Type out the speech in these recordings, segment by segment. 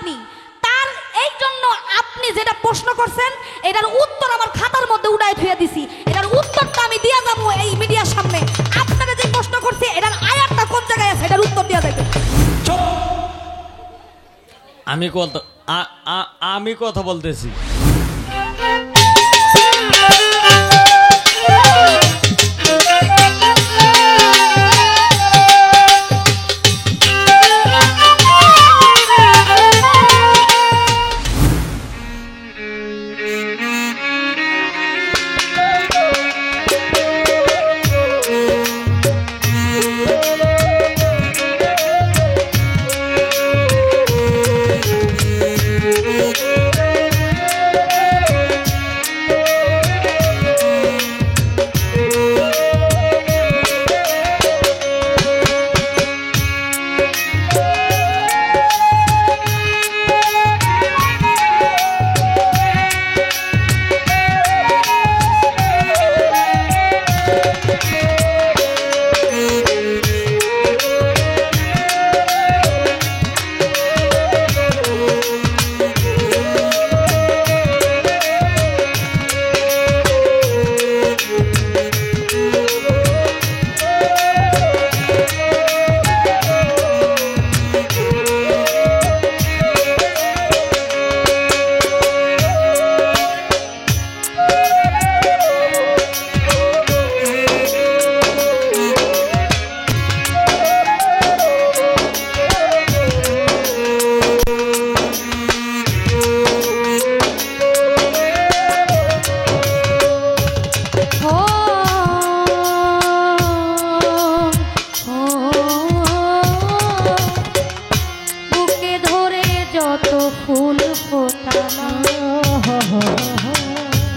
আপনি। তার এই জন্য আপনি যেটা প্রশ্ন করছেন এটার উত্তর আমার খাতার মধ্যে উড়াই থুয়ে দিছি। এটার উত্তরটা আমি দিয়া যাবো এই মিডিয়ার সামনে। আপনারা যে প্রশ্ন করছি এটার আয়াতটা কোন জায়গায় আছে এটার উত্তর দিয়া যাবে। আমি কথা বলতেছি।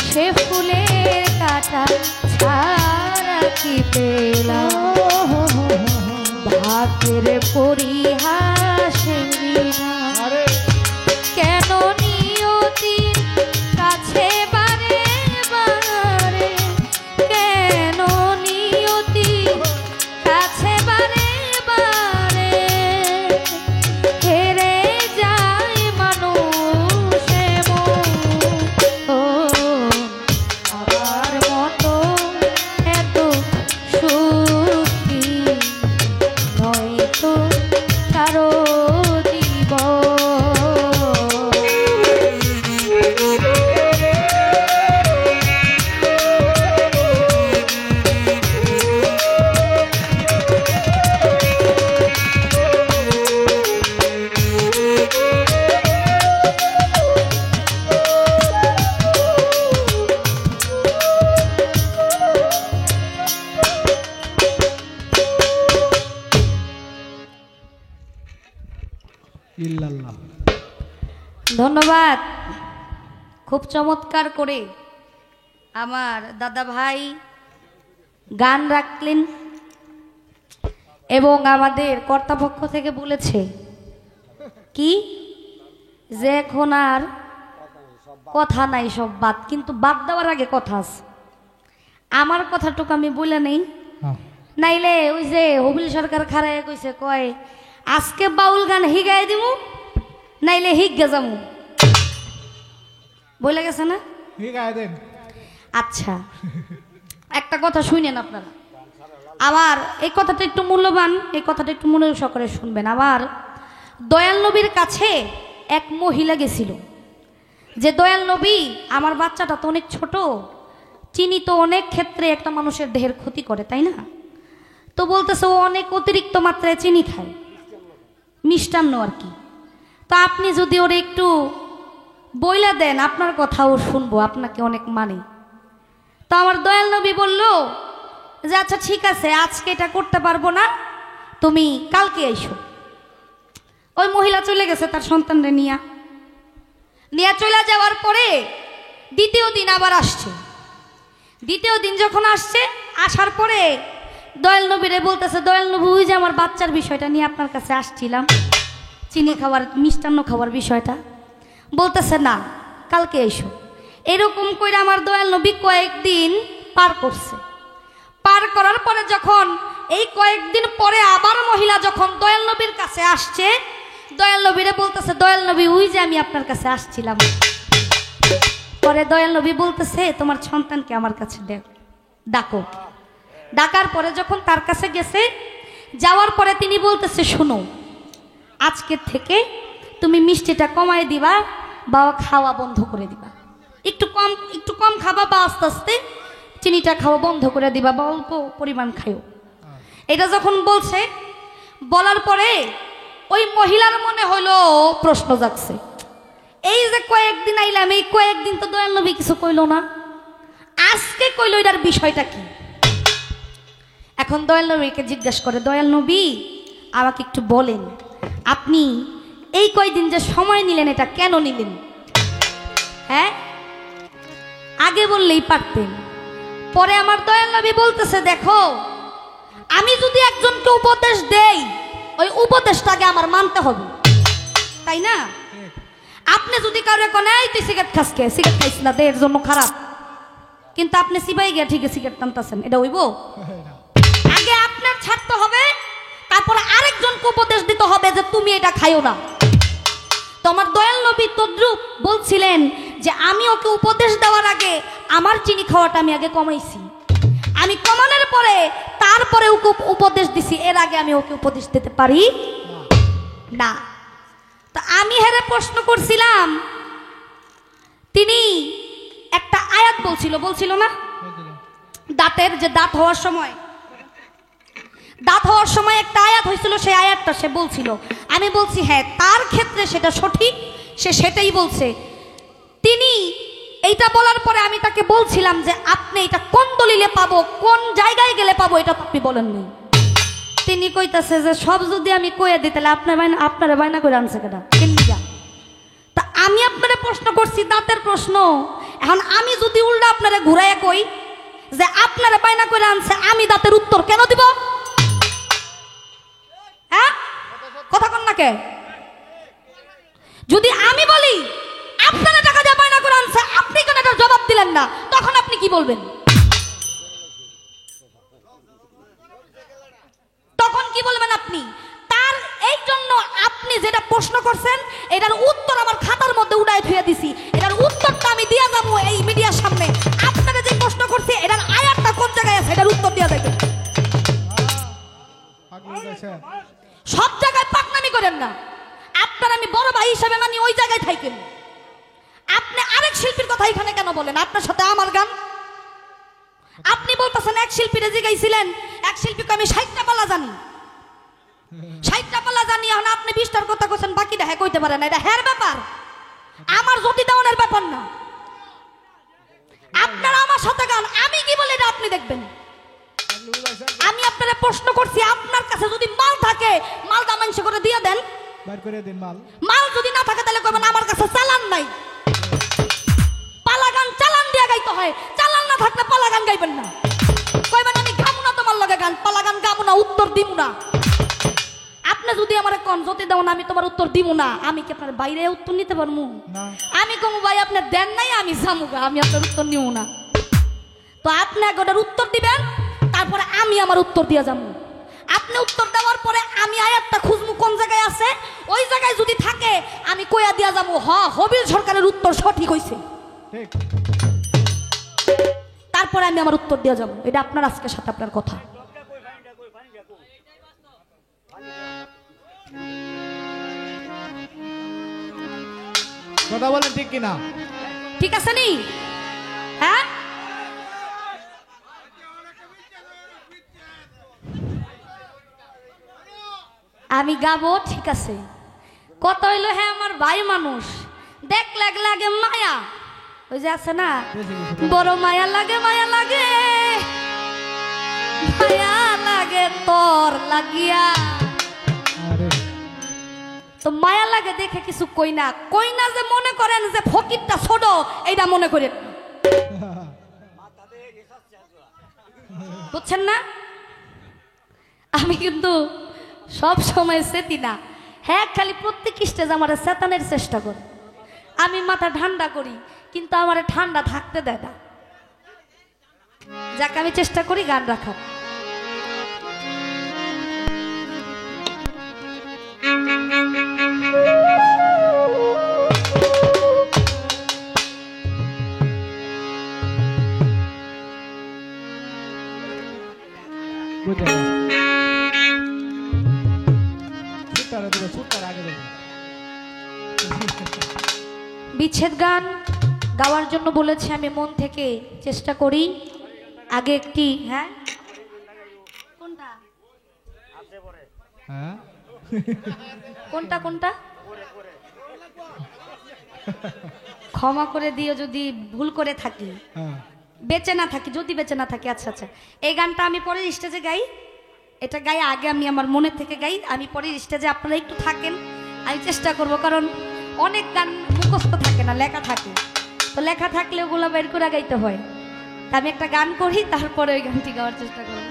সে ফুলের কাটা ছাড়া কি পেলাম, ভাগ্যের পরিহাসে কেন নিয়তির কাছে বারে বারে, কেন নিয়তির কাছে বারে বারে হেরে যায় মানুষ এমন। আমার মতো এত সুখী নয়তো কারো জীবন। ধন্যবাদ। খুব চমৎকার করে আমার দাদা ভাই গান রাখলেন এবং আমাদের কর্তাপক্ষ থেকে বলেছে কি যে এখন আর কথা নাই, সব বাদ। কিন্তু বাদ দেওয়ার আগে কথা আছে। আমার কথাটুকু আমি বলে নেই, নাইলে ওই যে হবিল সরকার খারায় কইছে, কয় আজকে বাউল গান হিগাই দিমু নাইলে হিগে যামু, বলে গেছে না? আচ্ছা, একটা কথা শুনেন আপনারা। আমার এই কথাটা একটু মূল্যবান, এই কথাটা একটু মনে সহকারে শুনবেন। আমার দয়াল নবীর কাছে এক মহিলা গেছিল যে, দয়াল নবী আমার বাচ্চাটা তো অনেক ছোট, চিনি তো অনেক ক্ষেত্রে একটা মানুষের দেহের ক্ষতি করে, তাই না? তো বলতেছে ও অনেক অতিরিক্ত মাত্রায় চিনি খায়, মিষ্টান্ন আর কি। তো আপনি যদি ওর একটু বইলা দেন আপনার কথাও শুনবো, আপনাকে অনেক মানে। তো আমার দয়াল নবী বলল যে আচ্ছা ঠিক আছে, আজকে এটা করতে পারবো না, তুমি কালকে এসো। ওই মহিলা চলে গেছে তার সন্তানরে নিয়ে চলে যাওয়ার পরে দ্বিতীয় দিন আবার আসছে। দ্বিতীয় দিন যখন আসছে, আসার পরে দয়াল নবীরে বলতেছে, দয়াল নবী ওই যে আমার বাচ্চার বিষয়টা নিয়ে আপনার কাছে আসছিলাম, চিনি খাওয়ার মিষ্টান্ন খাওয়ার বিষয়টা। বলতেছে না, কালকে এসো। এরকম করে আমার দয়াল নবী কয়েকদিন পার করছে। পার করার পরে যখন এই কয়েকদিন পরে আবার মহিলা যখন দয়াল নবীর কাছে আসছে, দয়াল নবীরে বলতেছে, দয়াল নবী ওই যে আমি আপনার কাছে আসছিলাম। পরে দয়াল নবী বলতেছে, তোমার সন্তানকে আমার কাছে ডাকো। ডাকার পরে যখন তার কাছে গেছে, যাওয়ার পরে তিনি বলতেছে, শোনো, আজকের থেকে তুমি মিষ্টিটা কমায় দিবা বা খাওয়া বন্ধ করে দিবা, একটু কম খাবা বা আস্তে আস্তে চিনিটা খাওয়া বন্ধ করে দিবা বা অল্প পরিমাণ খাইও। এটা যখন বলছে, বলার পরে ওই মহিলার মনে হলো প্রশ্ন জাগছে, এই যে কয়েকদিন আইলাম, এই কয়েকদিন তো দয়াল নবী কিছু কইল না, আজকে কইল, এটার বিষয়টা কি? এখন দয়াল নবীকে জিজ্ঞাসা করে, দয়াল নবী আমাকে একটু বলেন, আপনি এই কয়দিন যে সময় নিলেন এটা কেন নিলেন? হ্যাঁ, আগে বললেই পারতেন। পরে আমার দয়াল নবী বলতেছে, দেখো, আমি যদি একজনকে উপদেশ দেই, ওই উপদেশটাকে আমার মানতে হবে, তাই না? আপনি যদি কারো কোন তুই সিগারেট খাস, কে সিগারেট খাইস না, দেহের জন্য খারাপ, কিন্তু আপনি সিপাই গিয়া ঠিক সিগারেট টানতেছেন, এটা হইব? আগে আপনার ছাড়তে হবে, তারপরে আরেকজনকে উপদেশ দিতে হবে যে তুমি এটা খাইও না। তো আমার দয়াল নবী তদ্রুপ বলছিলেন যে আমি ওকে উপদেশ দেওয়ার আগে আমার চিনি খাওয়াটা আমি আগে কমাইছি, আমি কমানোর পরে তারপরে ওকে উপদেশ দিছি, এর আগে আমি ওকে উপদেশ দিতে পারি না। তো আমি হেরে প্রশ্ন করছিলাম, তিনি একটা আয়াত বলছিল না, দাঁতের যে দাঁত হওয়ার সময় একটা আয়াত হয়েছিল, সেই আয়াতটা সে বলছিল। আমি বলছি হ্যাঁ, তার ক্ষেত্রে সেটা সঠিক, সে সেটাই বলছে। তিনি এইটা বলার পরে আমি তাকে বলছিলাম যে আপনি এটা কোন দলিলে পাবো, কোন জায়গায় গেলে পাবো, এটা আপনি বলেন নাই। তিনি কইতাছে যে সব যদি আমি কইয়া দিই তাহলে আপনারা বায়না করে আনছে কেটা, কেন? তা আমি আপনারা প্রশ্ন করছি দাঁতের প্রশ্ন, এখন আমি যদি উল্টা আপনারা ঘুরাইয়া কই যে আপনারা বায়না করে আনছে, আমি দাঁতের উত্তর কেন দিব? হ্যাঁ, কথা কন না কে? যদি আমি বলি আপনারা টাকা দিয়ে বায়না করে আনছে, আপনি কেন এটার জবাব দিলেন না, তখন আপনি কি বলবেন? তখন কি বলবেন আপনি? তার এই জন্য আপনি যেটা প্রশ্ন করছেন এটার উত্তর আমার খাতার মধ্যে উড়াই থুয়ে দিছি, এটার উত্তরটা আমি দিয়া যাবো এই মিডিয়ার সামনে। আপনারা যে প্রশ্ন করছে এটার আয়াতটা কোন জায়গায় আছে, এটার উত্তর দিয়া যাবে। সব জায়গায় পাকনামি করেন না, আপনার আমি বড় ভাই হিসেবে মানি, ওই জায়গায় থাকেন। আপনি আরেক শিল্পীর কথা এখানে কেন বলেন? আপনার সাথে আমার গান, আপনি বলতেছেন এক শিল্পীরে জিগাইছিলেন, এক শিল্পীকে আমি 60টা পালা জানি, 60টা পালা জানি, এখন আপনি 20টার কথা কইছেন, বাকিটা হ্যাঁ কইতে পারেন না, এটা হ্যার ব্যাপার, আমার জ্যোতি দেওয়ানের ব্যাপার না। আপনারা আমার সাথে গান, আমি কি বলে এটা আপনি দেখবেন। আমি আপনারা প্রশ্ন করছি, আপনার কাছে যদি মাল থাকে মালটা মানুষ করে দিয়ে দেন, মাল যদি না থাকে তাহলে কইবেন আমার কাছে চালান নাই। পালা গান চালান দিয়ে গাইতে হয়, চালান না থাকলে পালা গান গাইবেন না। কইবেন আমি গামু না তোমার লগে গান, পালা গান গামু না, উত্তর দিব না। আপনি যদি আমার কোন জ্যোতি দাও না, আমি তোমার উত্তর দিব না, আমি কি আপনার বাইরে উত্তর নিতে পারবো? আমি কমু ভাই আপনি দেন নাই, আমি জামুগা, আমি আপনার উত্তর নিব না। তো আপনি ওটার উত্তর দিবেন, তারপরে আমি আমার উত্তর দিয়ে যাবো। আপনি উত্তর দেওয়ার পরে আমি আয়াতটা খুঁজবো কোন জায়গায় আছে, ওই জায়গায় যদি থাকে আমি কইয়া দিয়া যাবো হবিল সরকারের উত্তর সঠিক হইছে, তারপরে আমি আমার উত্তর দিয়ে যাবো। এটা আপনার আজকের সাথে আপনার কথা। কথা বলেন ঠিক কিনা? ঠিক আছে নি? হ্যাঁ, আমি গাবো, ঠিক আছে, কত হইলো, হ্যাঁ আমার ভাই মানুষ, দেখ লাগে মায়া, ওই যে আছে না, বড় মায়া লাগে, মায়া লাগে, মায়া লাগে তোর লাগিয়া। তো মায়া লাগে দেখে কিছু কই না যে মনে করেন যে ফকিরটা ছোট, এইটা মনে করেন, বুঝছেন না? আমি কিন্তু সব সময় সেতি না, হ্যাঁ খালি প্রত্যেক স্টেজ আমার চেতানের চেষ্টা করে, আমি মাথা ঠান্ডা করি, কিন্তু আমার ঠান্ডা থাকতে দেয় না। যাকে আমি চেষ্টা করি গান রাখার। বিচ্ছেদ গান গাওয়ার জন্য বলেছে, আমি মন থেকে চেষ্টা করি। আগে একটি হ্যাঁ কোনটা কোনটা কোনটা ক্ষমা করে দিও যদি ভুল করে থাকি, বেঁচে না থাকি, যদি বেঁচে না থাকি। আচ্ছা আচ্ছা, এই গানটা আমি পরের স্টেজে গাই। এটা গাই আগে আমি আমার মনের থেকে গাই, আমি পরের স্টেজে আপনারা একটু থাকেন, আমি চেষ্টা করব। কারণ অনেক গান মুখস্থ থাকে না, লেখা থাকে, তো লেখা থাকলে ওগুলো বের করে গাইতে হয়। আমি একটা গান করি, তারপরে ওই গানটি গাওয়ার চেষ্টা করব।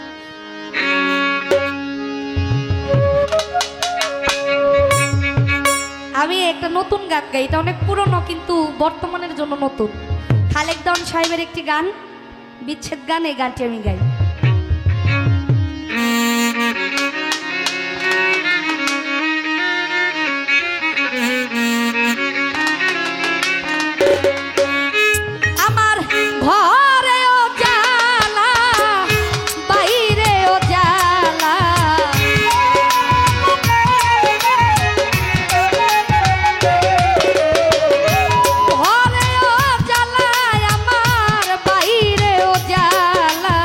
আমি একটা নতুন গান গাই, এটা অনেক পুরনো কিন্তু বর্তমানের জন্য নতুন। খালেক দেওয়ান সাহেবের একটি গান, বিচ্ছেদ গান, এই গানটি আমি গাই। আমার ঘরেও জ্বালা, বাইরেও জ্বালা, ঘরেও জ্বালা আমার, বাইরেও জ্বালা।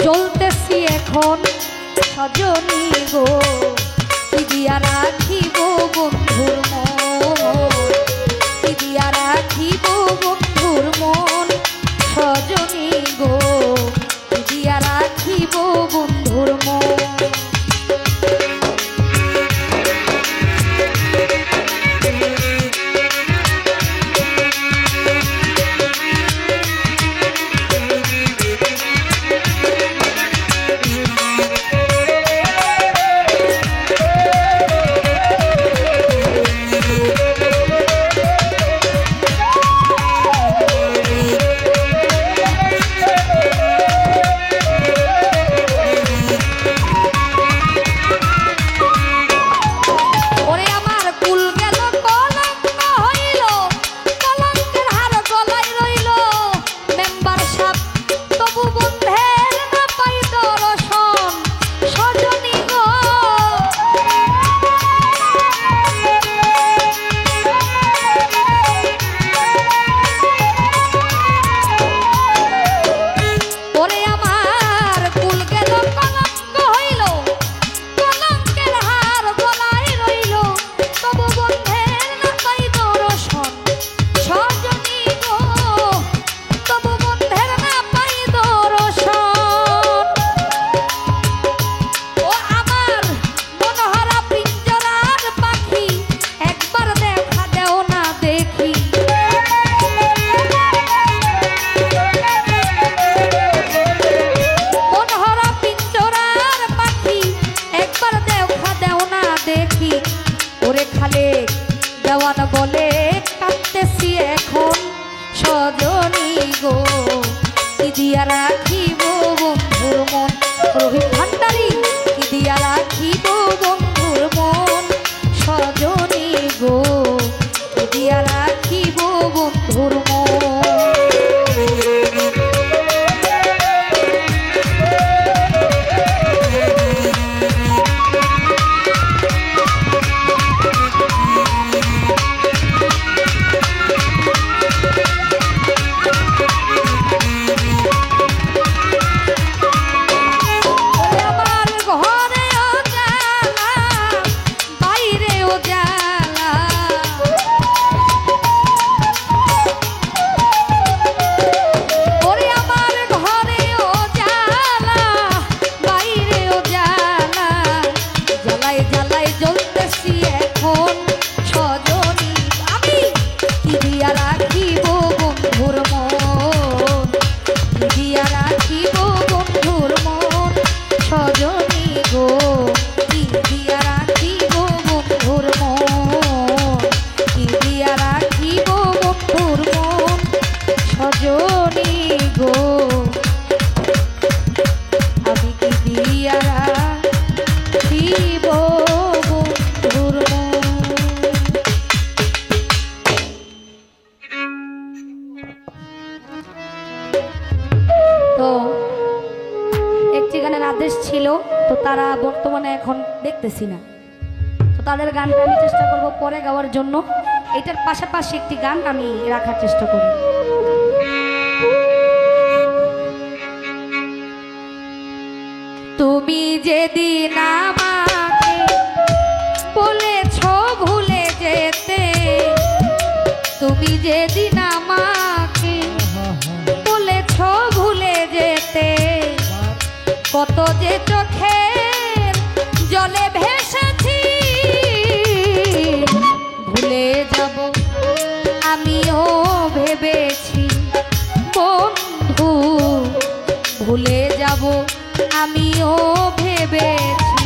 জ্বলতেছি এখন সজনী গো, কি দিয়া রাখিব বন্ধুর মন, কি দিয়া রাখিব বন্ধুর মন সজনী গো, কি দিয়া রাখিব বন্ধুর মন। দেওয়ান বলে কাঁদতেছি এখন সজনী গো, কি দিয়া রাখিব বন্ধুর মন। রহিম ভান্ডারী, কি দিয়া রাখিব বন্ধুর মন সজনী গো, কি দিয়া রাখিব বন্ধুর মন। আদেশ ছিল, তো তারা বর্তমানে এখন দেখতেছি না, তো তাদের গানটা আমি চেষ্টা করব পরে গাওয়ার জন্য। এটার পাশাপাশি একটি গান আমি রাখার চেষ্টা করি। তুমি যেদিন আমাকে বলেছ ভুলে যেতে, তুমি যেদিন আমাকে বলেছ ভুলে যেতে, কত যে চোখের জলে ভেসেছি, ভুলে যাব আমিও ভেবেছি বন্ধু, ভুলে যাব আমিও ভেবেছি।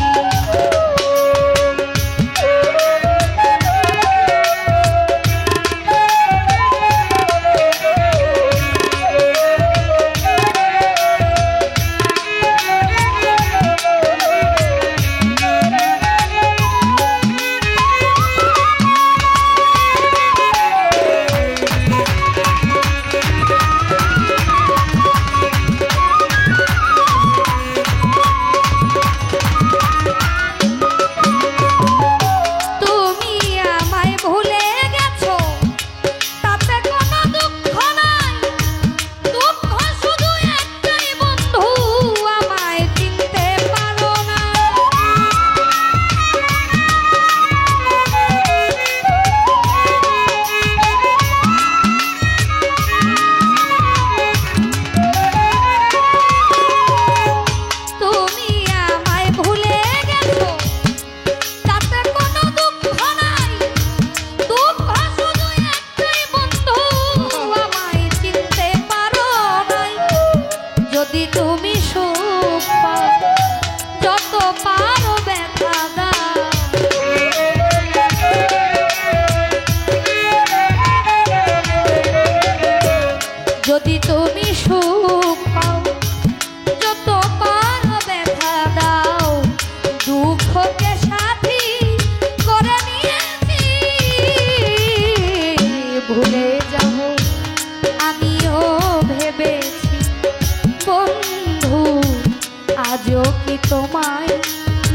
আমিও কি তোমায়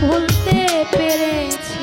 ভুলতে পেরেছি।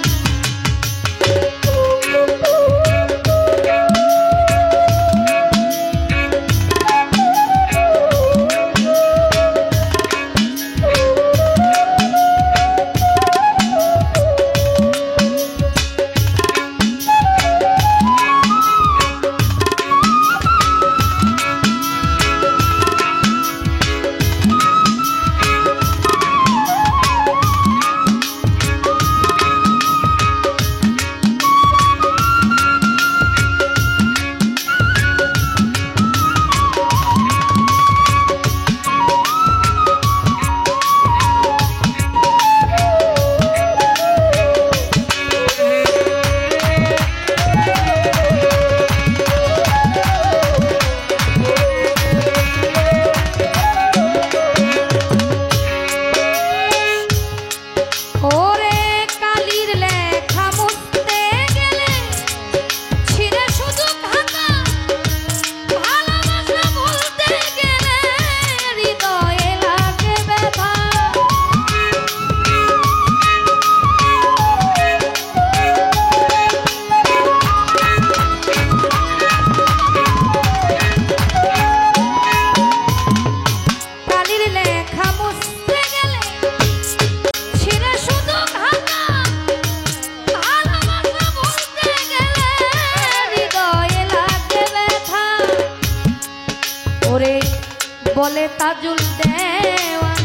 বলে তাজুল দেওয়ান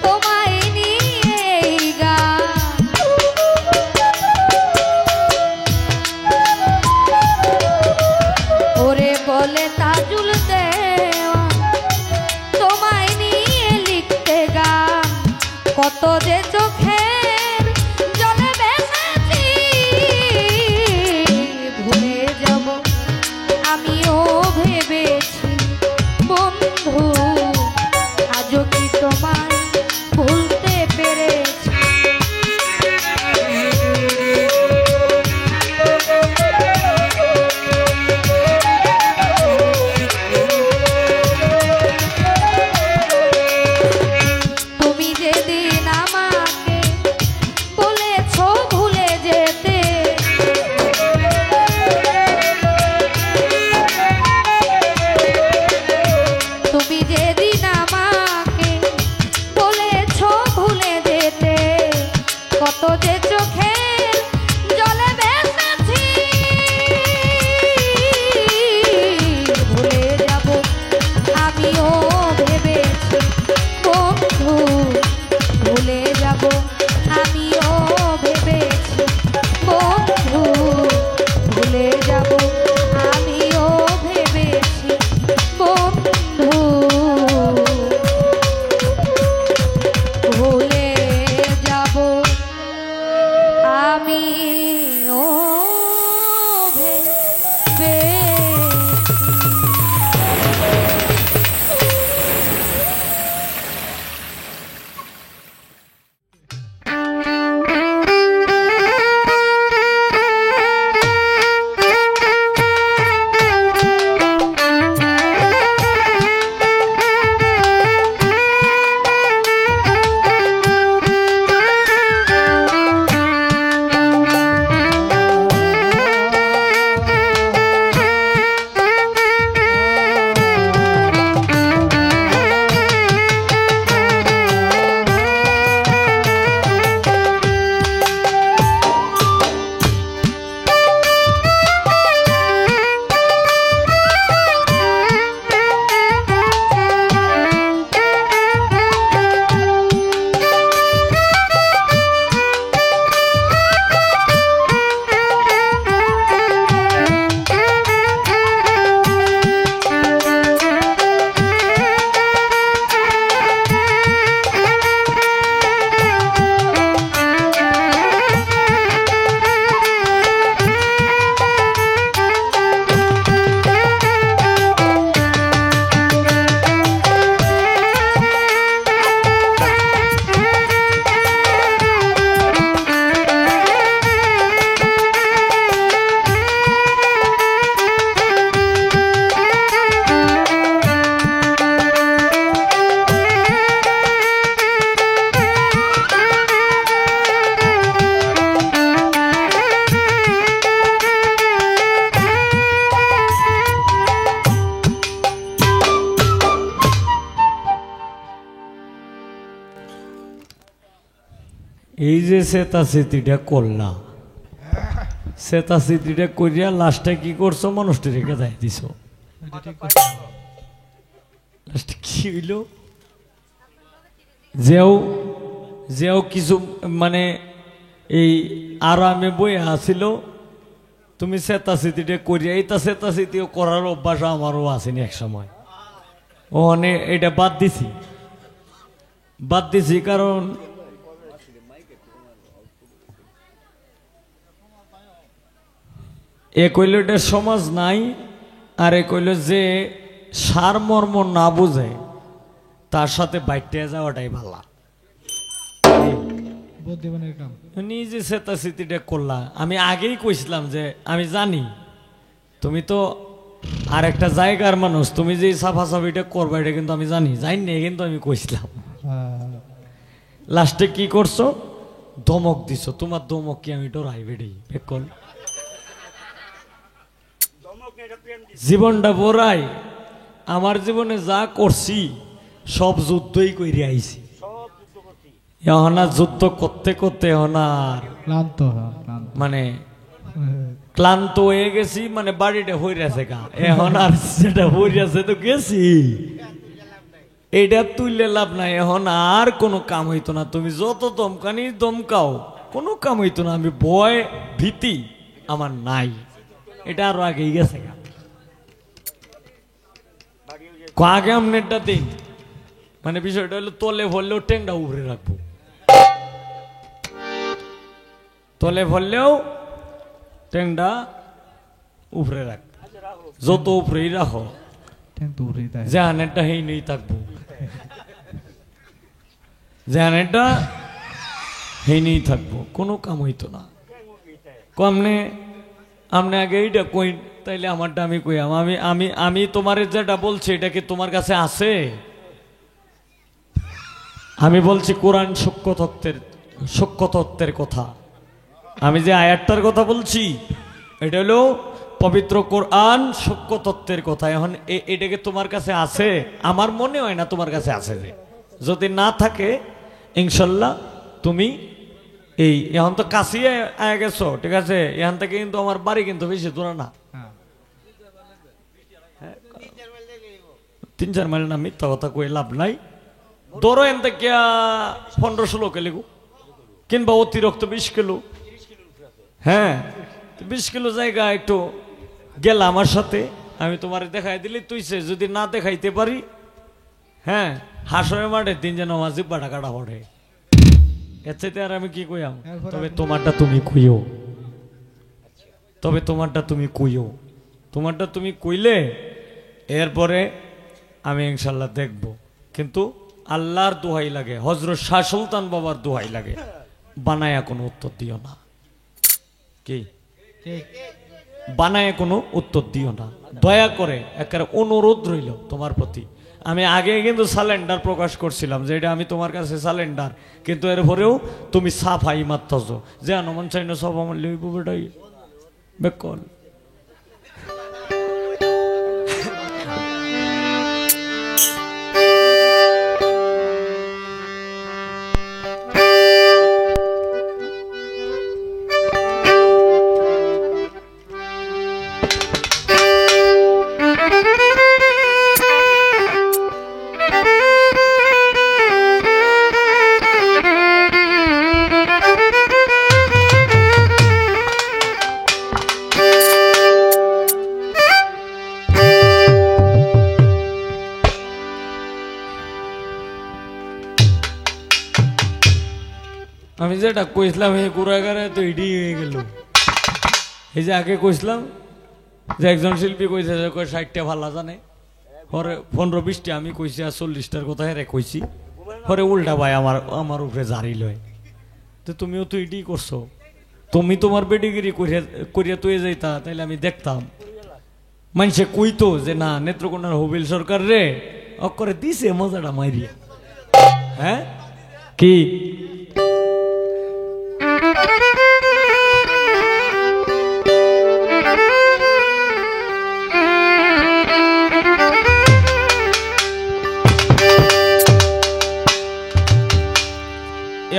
তোমায় নিয়ে গান, ওরে বলে তাজুল দেওয়ান তোমায় নিয়ে লিখতে গান। কত যে চোখের জলে ভেসেছি ভুলে যাব আমিও ভেবেছি বন্ধু আজও কি তোমায় ভুলতে পেরেছি। তুমি যেদিন আমাকে এই যে চেতাচেতিটা করলা, চেতাচেতিটা করিয়া লাস্টে কি করছো? মানুষটি রেখে যাই দিছ। লাস্টে কি হইল? যেও কিছু মানে এই আরামে বই আসিল, তুমি চেতাচেতিটা করিয়া, এইটা চেতাচেতিও করার অভ্যাস আমারও আসেনি এক সময়। ওখানে এটা বাদ দিছি কারণ এ কইল এটা সমাজ নাই, আর এ কইল যে সারমর্ম না বুঝে তার সাথে বাইটে যাওয়াটাই ভালো। নিজে চেতাচেতিটা করলা। আমি আগেই কইছিলাম যে আমি জানি তুমি তো আর একটা জায়গার মানুষ, তুমি যে সাফাসাফিটা করবা এটা কিন্তু আমি জানি না, কিন্তু আমি কইছিলাম। লাস্টে কি করছো? ধমক দিছো। তোমার ধমক কি আমি ডরাই বেড়ি বেকল? জীবনটা বড়াই, আমার জীবনে যা করছি সব যুদ্ধই কইরে আইছি। এখন আর যুদ্ধ করতে করতে এখন আর মানে ক্লান্ত হয়ে গেছি, মানে বাড়িটা হইয়াছে গা। এখন আর যেটা হইয়াছে তো গেছি, এইটা তুললে লাভ নাই। এখন আর কোনো কাম হইতো না, তুমি যত দমকানি দমকাও কোনো কাম হইতো না। আমি ভয় ভীতি আমার নাই, এটা আরো আগেই গেছে গা। আগে আমনেরটা দিন, মানে বিষয়টা হলো তলে ভরলেও টেংটা উপরে রাখবো, তলে ভরলেও টেংটা উপরে রাখ, যত উপরেই রাখো জাহানেরটা হেই নেই থাকবো, জাহানেরটা হেই নেই থাকবো, কোনো কাম হইতো না। কমনে আমনে আগে এইটা কই, তাইলে আমারটা আমি কইয়াম। আমি আমি আমি তোমার যেটা বলছি এটা কি তোমার কাছে আছে? আমি বলছি কোরআন সূক্ষ্ম তত্ত্বের কথা। আমি যে আয়াতটার কথা বলছি এটা হলো পবিত্র কোরআন সূক্ষ্ম তত্ত্বের কথা। এখন এটাকে তোমার কাছে আছে? আমার মনে হয় না তোমার কাছে আছে। যদি না থাকে ইনশাল্লাহ তুমি এই এখন তো কাশিয়ে আয়া গেছো, ঠিক আছে? এখান থেকে কিন্তু আমার বাড়ি কিন্তু বেশি দূর না, 3-4 মাইল না। মিথ্যা কথা কই লাভ নাই। ধরো এন থেকে 15-16 কিলো কিংবা অতিরিক্ত 20 কিলো। হ্যাঁ, 20 কিলো জায়গা একটু গেলা আমার সাথে, আমি তোমার দেখাই দিলি তুইছে। যদি না দেখাইতে পারি, হ্যাঁ, হাসরের মাঠে 3 জন আমার জিব্বাটা কাটা পড়ে। এর চাইতে আর আমি কি কইয়াম? তবে তোমারটা তুমি কইও, তোমারটা তুমি কইলে এরপরে আমি ইনশাল্লাহ দেখব। কিন্তু আল্লাহর দোহাই লাগে, হযরত শাহ সুলতান বাবার দোহাই লাগে, বানায়া কোনো উত্তর দিও না। কি বানায় কোনো উত্তর দিও না, দয়া করে। একেবারে অনুরোধ রইল তোমার প্রতি। আমি আগে কিন্তু সালেন্ডার প্রকাশ করছিলাম যে এটা আমি তোমার কাছে সালেন্ডার, কিন্তু এরপরেও তুমি সাফাই মারতেছ যে আনমন চাই না, সব আমার লইব বেটাই বেকল। আমি যেটা কইছিলাম এই গুড়াগারে তো এটি হয়ে গেল। এই যে আগে কইছিলাম যে একজন শিল্পী কইছে যে 60টা ভালো জানে, পরে 15-20টা আমি কইছি, আর 40টার কথা হেরে কইছি। পরে উল্টা ভাই আমার উপরে জারি লয়। তো তুমিও তো এটি করছো, তুমি তোমার বেডিগিরি করিয়া তুই যাইতা, তাইলে আমি দেখতাম। মানুষে কইতো যে না নেত্রকোনার হবিল সরকার রে অকরে দিছে মজাটা মাইরিয়া। হ্যাঁ কি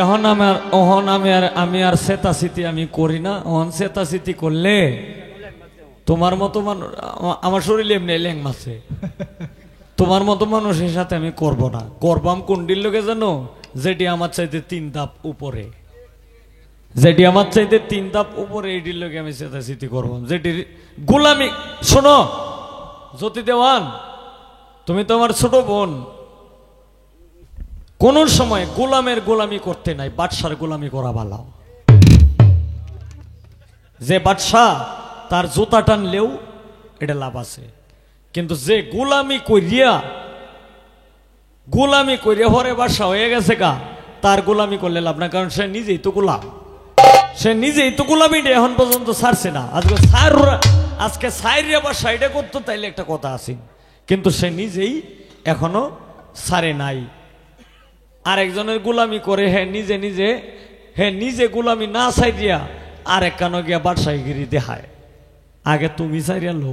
এখন আমি আর চেতাচিতি আমি করি না। অহন চেতাচিতি করলে তোমার মতো মানুষ, আমার শরীরে এমনি ল্যাং মাছে, তোমার মতো মানুষের সাথে আমি করব না। করবাম কোনটির লোকে জানো? যেটি আমার চাইতে 3 ধাপ উপরে, যেটি আমার চাইতে 3 ধাপ উপরে, এইটির লোকে আমি চেতাচিতি করবাম। যেটির গোলামি, শোনো জ্যোতি দেওয়ান, তুমি তো আমার ছোট বোন, কোন সময় গোলামের গোলামি করতে নাই, বাদশার গোলামি করা ভালো। যে বাদশা তার জুতা টানলেও এটা লাভ আছে, কিন্তু যে গোলামি করিয়া হরে বাদশা হয়ে গেছে গা, তার গোলামি করলে লাভ না, কারণ সে নিজেই তো গোলাম। সে নিজেই তো গোলামিটা এখন পর্যন্ত ছাড়ছে না। আজকে সাইরিয়া বাদশা এটা করতো তাইলে একটা কথা আছে, কিন্তু সে নিজেই এখনো ছাড়ে নাই। আরেকজনের গোলামি করে হ্যাঁ নিজে গোলামি না ছাইরিয়া আরেক কানো গিয়া বাদশাহীগিরি দেখায়। আগে তুমি ছাইরিয়া লো,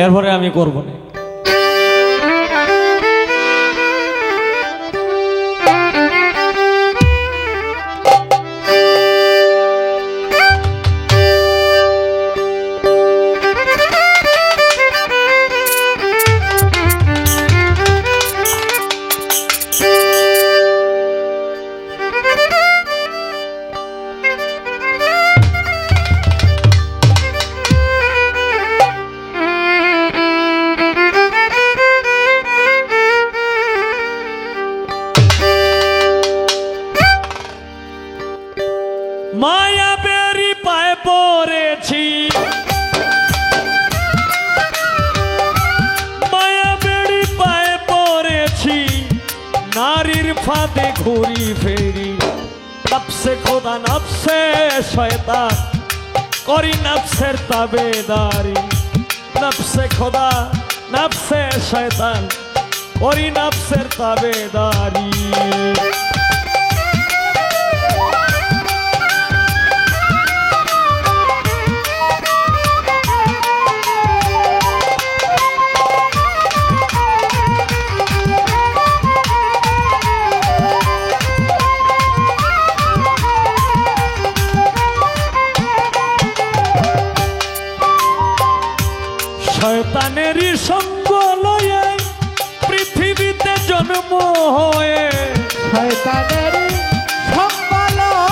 এরপরে আমি করব না। মায়া বেরি পায়ে পড়েছি, মায়া বেরি পায়ে পড়েছি, নারীর ফাঁদে ঘুরি ফেরি। নফসে খোদা নফসে শয়তান, করি নফসের তাবেদারি। নফসে খোদা নফসে শয়তান, করি নফসের তাবেদারি। শয়তানেরই সঙ্গ লয়ে পৃথিবীতে জন্ম হয়ে, শয়তানেরই সঙ্গ লয়ে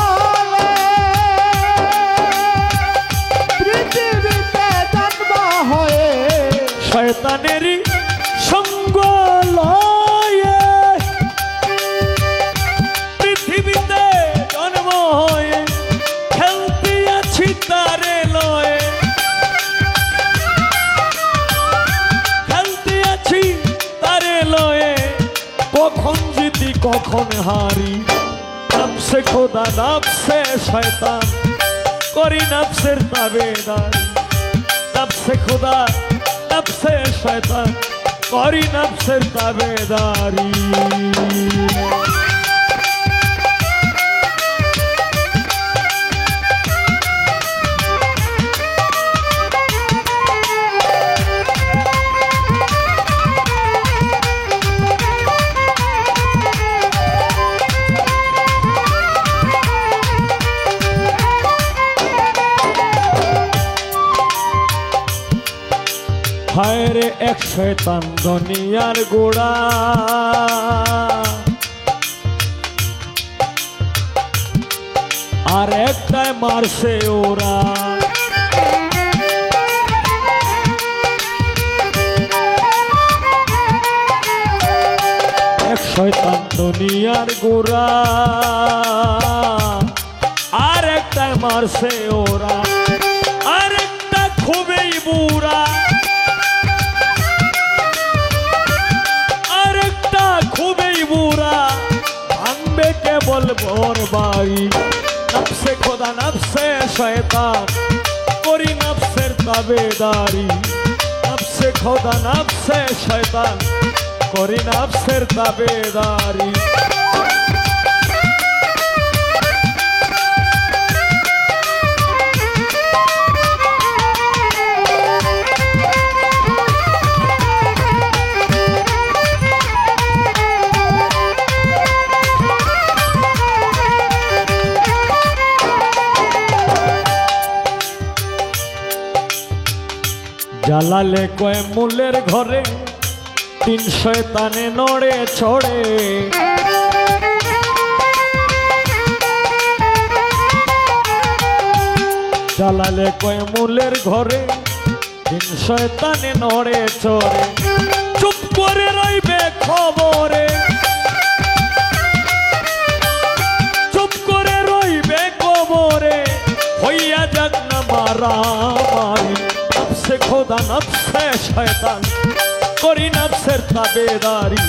পৃথিবীতে জন্ম হয়ে, শয়তানেরই সঙ্গ লয়ে পৃথিবীতে জন্ম হয়ে, খেলতে আছি তারে লয়ে, কখন জিতি কখন হারি। নফসে খোদা নফসে শয়তান, করি নফসের তাবেদারি। নফসে খোদা নফসে শয়তান, করি নফসের তাবেদারি। হায় রে এক শয়তান দুনিয়ার গোড়া, আর একটাই মারছে ওরা। এক শয়তান দুনিয়ার গোড়া, আর একটাই মারছে ওরা। আর একটা খুবই বুড়া, খুবই বুড়া, ভাঙবে কেবল ভোর বাড়ি। নফসে খোদা নফসে শয়তান, করি নফসের তাবেদারি। নফসে খোদা নফসে শয়তান, করি নফসের তাবেদারি। জ্বালালে কয় মূলের ঘরে তিন শয়তানে নড়ে ছড়ে জ্বালালে কয় মূলের ঘরে তিন শয়তানে নড়ে ছড়ে চুপ করে রইবে খবরে চুপ করে রইবে কবরে হইয়া যাক না মারামারি নফসে খোদা নফসে শয়তান করি নফসের তাবেদারি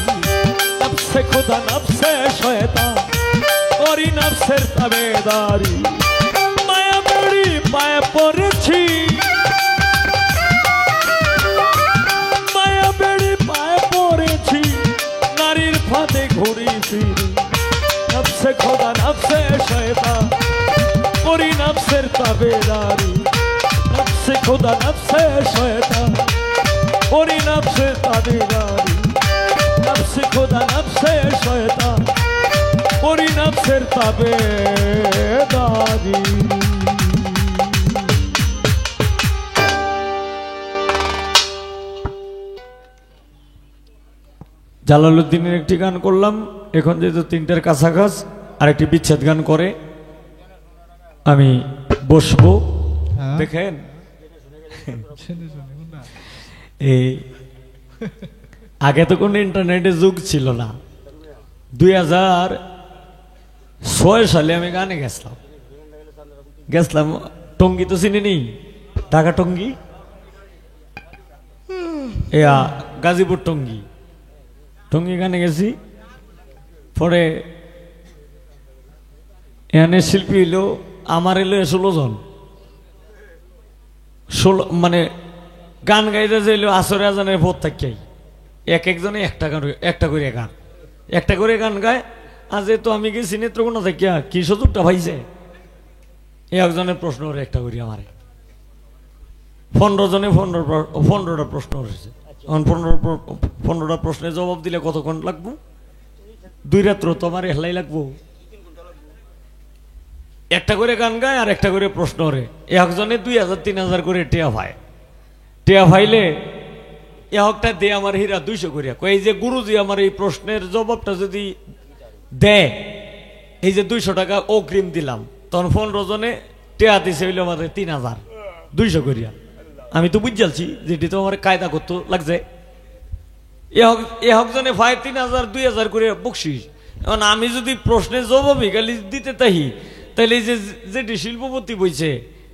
নফসে খোদা নফসে শয়তান করি নফসের তাবেদারি মায়া বেড়ি পায়ে পড়েছি মায়া বেড়ি পায়ে পড়েছি নারীর ফাঁদে ঘুরি ফিরি নফসে খোদা নফসে শয়তান করি নফসের তাবেদারি নফসে খোদা নফসে শয়তান করি নফসের তাবেদারি নফসে খোদা নফসে শয়তান করি নফসের তাবেদারি জালালউদ্দিনের একটি গান করলাম এখন যেহেতু তিনটার কাছাকাছ আরেকটি বিচ্ছেদ গান করে আমি বসবো দেখেন এই আগে তো কোনো ইন্টারনেটের যুগ ছিল না 2006 সালে আমি গানে গেছিলাম টঙ্গী তো চিনি ঢাকা টঙ্গী গাজীপুর টঙ্গী গানে গেছি পরে এখানে শিল্পী হইলো আমার এলো 16 জন 16 মানে গান গাইতে যাইলো আসরে আজানের ভোর থাকি এক একজনে একটা করে গান গায় আজ তো আমি গেছি নেত্রকোনা থেকে কি সুযোগটা পাইছে একজনের প্রশ্ন ওর একটা করি আমারে 15 জনে 15টা প্রশ্ন হয়েছে 15টা প্রশ্নের জবাব দিলে কতক্ষণ লাগবো 2 রাত্র তো আমার হেলাই লাগবো একটা করে গান গায় আর একটা করে প্রশ্ন রে একজনে 2000-3000 করে টেয়া ফাইলে একটা দে আমার হীরা 200 করিয়া কই যে গুরুজি আমার এই প্রশ্নের জবাবটা যদি দেয় এই যে 200 টাকা অগ্রিম দিলাম তখন 15 জনে টেয়া দিছে হইলো আমার 3200 করিয়া আমি তো বুঝালছি যেটি তো আমার কায়দা করতে লাগছে একজনে ভাই 3000-2000 করে বকশিস এখন আমি যদি প্রশ্নের জবাবই খালি দিতে তাহি তাহলে এই যেটি শিল্পপতি বইছে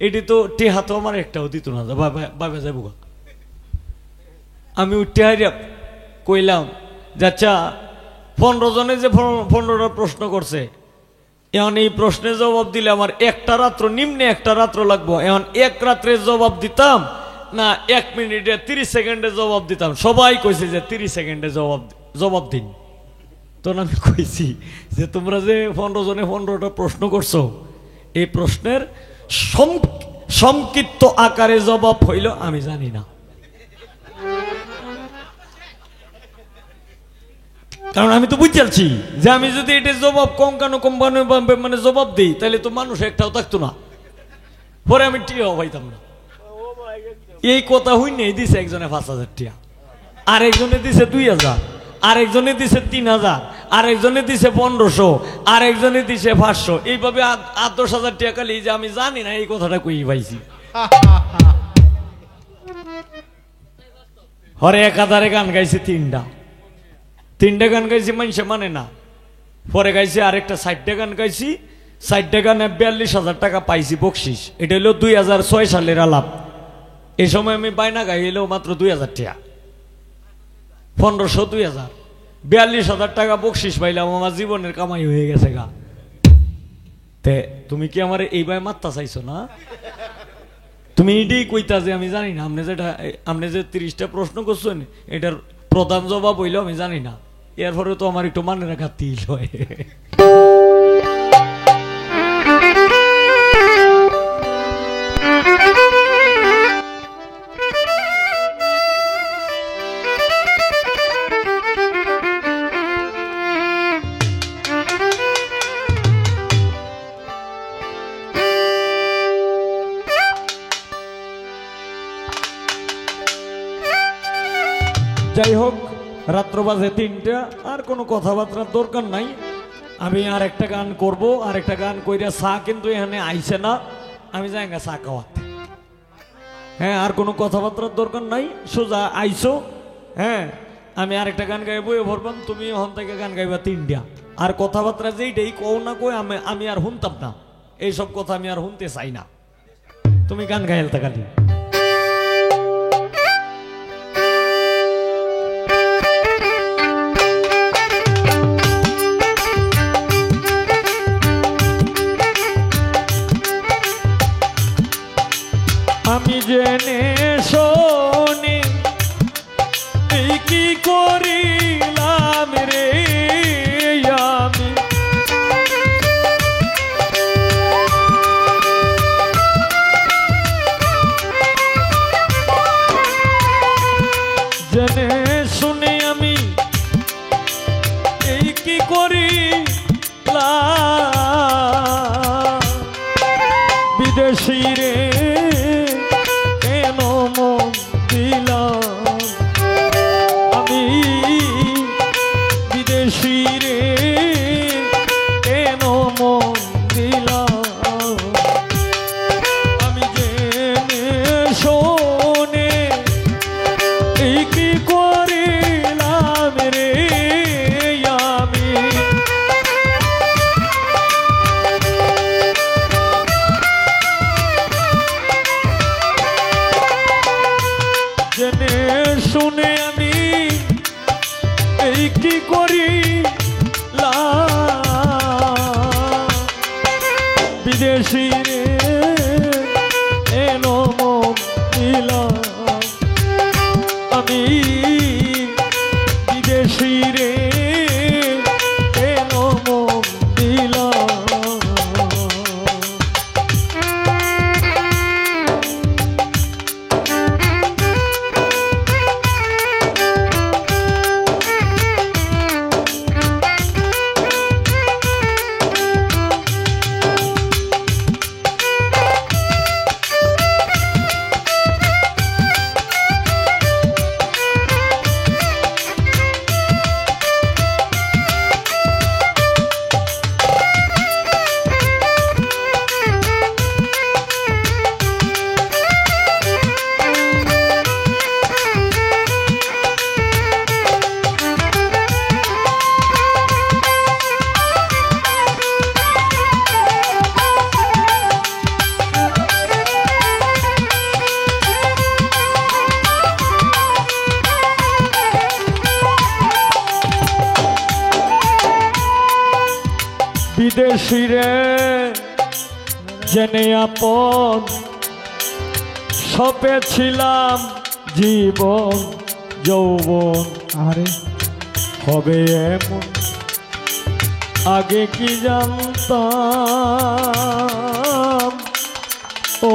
এটি তো টেহা তো আমার একটাও দিত না বাবা যাবো আমি টেহারিয়া কইলাম যে আচ্ছা 15 জনে যে 15টা প্রশ্ন করছে এখন এই প্রশ্নের জবাব দিলে আমার একটা রাত্র নিম্নে একটা রাত্র লাগবো এখন এক রাত্রে জবাব দিতাম না 1 মিনিটে 30 সেকেন্ডে জবাব দিতাম সবাই কইছে যে 30 সেকেন্ডে জবাব দিন তখন আমি কইছি যে তোমরা যে 15 জনে 15টা প্রশ্ন করছো এই প্রশ্নের সংক্ষিপ্ত আকারে জবাব হইল আমি জানি না কারণ আমি তো বুঝালছি যে আমি যদি এটা জবাব কোম্পানি মানে জবাব দিই তাহলে তো মানুষ একটাও থাকতো না পরে আমি টিয়াও পাইতাম না এই কথা হইনি দিছে একজনে 5000 টিয়া আরেকজনে দিছে 2000 আরেকজনে দিছে 3000 আরেকজনে দিছে 1500 আরেকজনে দিছে 500 এইভাবে 10,000 টাকা খালি যে আমি জানি না এই কথাটা কই পাইছি হরে 1000 গান গাইছে তিনটা গান গাইছি মানুষে মানে না পরে গাইছি আরেকটা 60টা গান গাইছি 60টা গানে 42,000 টাকা পাইছি বকশিস এটা হলো 2006 সালের আলাপ এই সময় আমি বাইনা গাইলেও মাত্র 2000 টাকা 1500 2000 42,000 টাকা বকশিস পাইলাম আমার জীবনের কামাই হয়ে গেছে গা তে তুমি কি আমার এইভাবে মাত্রা চাইছো না তুমি এটাই কইতা যে আমি জানি না আপনি যে 30টা প্রশ্ন করছেন এটার প্রধান জবাব হইলো আমি জানি না এরপরে তো আমার একটু মানে রাখা তিল হয় যাই হোক, রাত্র বাজে 3টা, আর কোনো কথাবার্তার দরকার নাই। আমি আর একটা গান করব, আর একটা গান কইরা চা কিন্তু এখানে আইছে না, আমি যাই চা খাওয়াতে। হ্যাঁ, আর কোনো কথাবার্তার দরকার নাই, সোজা আইসো। হ্যাঁ, আমি আর একটা গান গাইবো, এ ভরবাম তুমি ওখান থেকে গান গাইবা 3টা। আর কথাবার্তা যেইটাই কও না কই আমি আর শুনতাম না, এইসব কথা আমি আর শুনতে চাই না। তুমি গান গাইলতা খালি। আমি জেনে শোনে এই কি করিলাম রে, আমি জেনে শুনে আমি এই কি করিলাম, বিদেশি রে কেন মন দিলাম, আমি বিদেশি রে কেন মন দিলাম, আমি জেনে শোনে এই কি করিলাম রে, আমি জেনে শুনে আমি এই কি করিলাম, বিদেশি রে এনো মন দিলাম, আমি বিদেশি রে এনো মন দিলাম। বিদেশি রে জেনে আপন সপে ছিলাম, জীবন যৌবন আরে হবে এমন, আগে কি জানতাম ও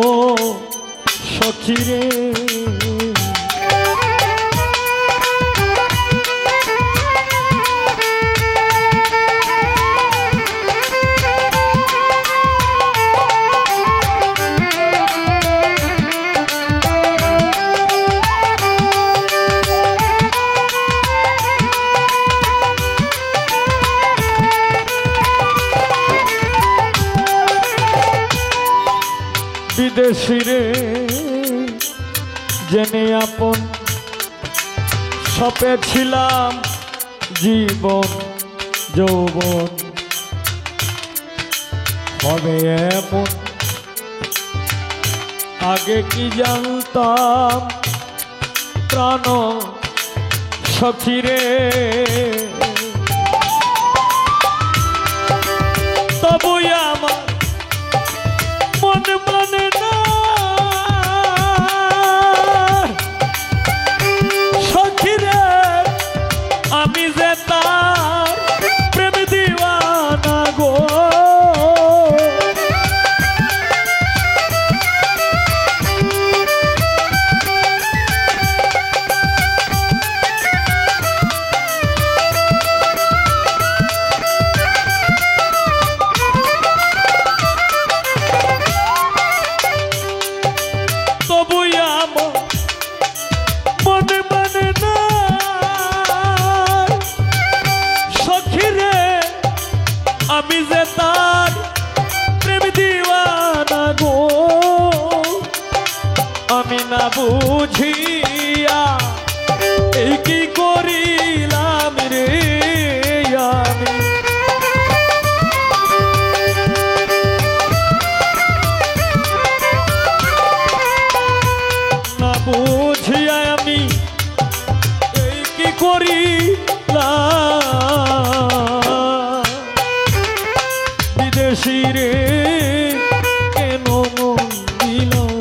সখী রে, বিদেশি রে জেনে আপন সপে ছিলাম, জীবন যৌবন হবে এমন, আগে কি জানতাম প্রাণ সখী রে, তবু আমার মন মানে না সখী রে, আমি যে তার প্রেম দিওয়ানা গো, আমি যে তার প্রেম দিওয়ানা গো, আমি না বুঝিয়া এই কি করিলাম রে আমি। না বুঝিয়া আমি এই কি করিলাম, বিদেশি রে কেন মন দিলাম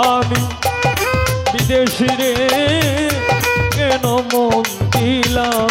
আমি, বিদেশি রে কেন মন দিলাম।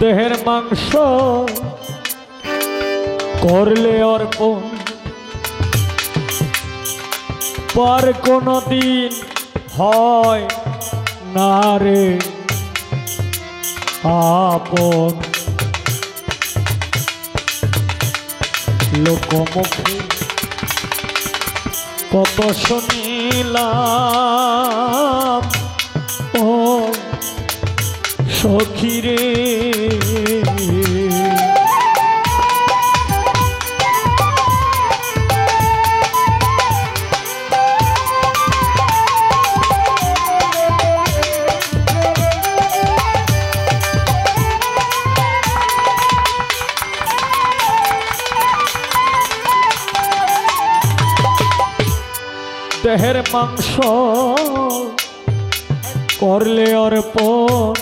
দেহের মাংস করলে অর্পণ, পর কোনো দিন হয় না রে আপন। লোকমুখে কত শুনিলাম ও সখী রে, দেহের মাংস করলে অর্পণ,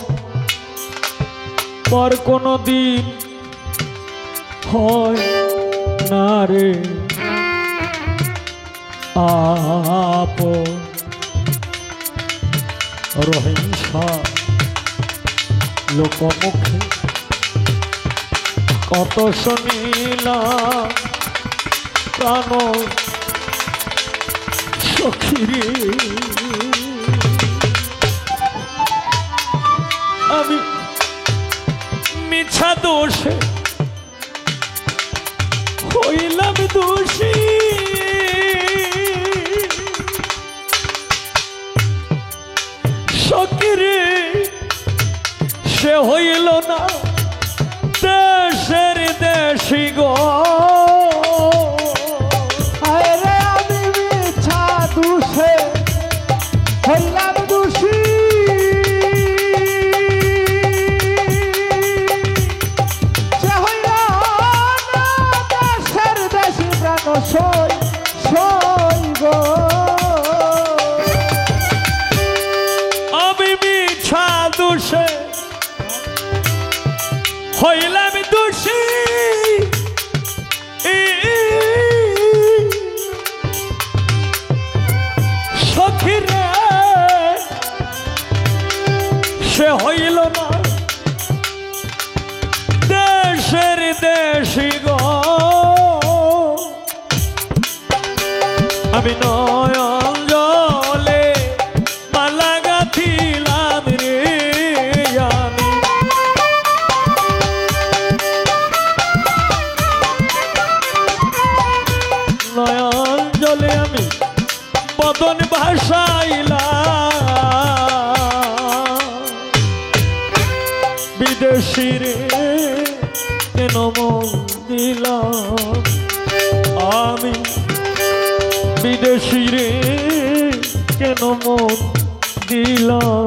পর কোনো দিন হয় না রে আপন। রহিংসা লোকমুখে কত শুনিলাম প্রাণ সখী রে, আমি মিছা দোষে হইলাম দোষী, সখী রে সে হইল না দেশের দেশি গো। হইলাম দোষী, সে হইল না দেশের দেশি প্রাণ সই সই গো। আমি মিছা দোষে হইলাম দোষী, দেশি গো আমি নয়ন জলে মালা গাঁথিলাম রে আমি নয়ন জলে আমি বদন ভাসাইলাম বিদেশি রে কেন মন দিলাম আমি বিদেশি রে কেন মন দিলাম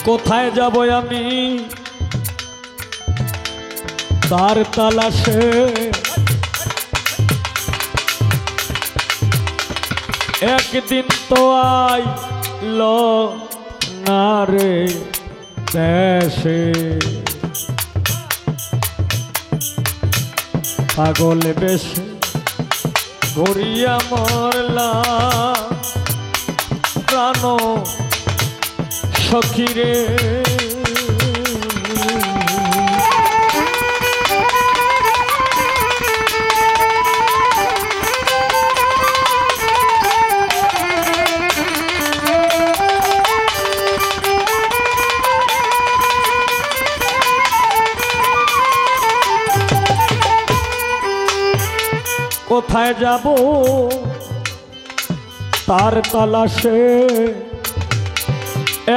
কোথায় যাব আমি তার তালাশে একদিন তো আইল না রে দেশে পাগল বেশে ঘুরিয়া মরলাম প্রাণ সখীরে কোথায় যাব তার তালাশে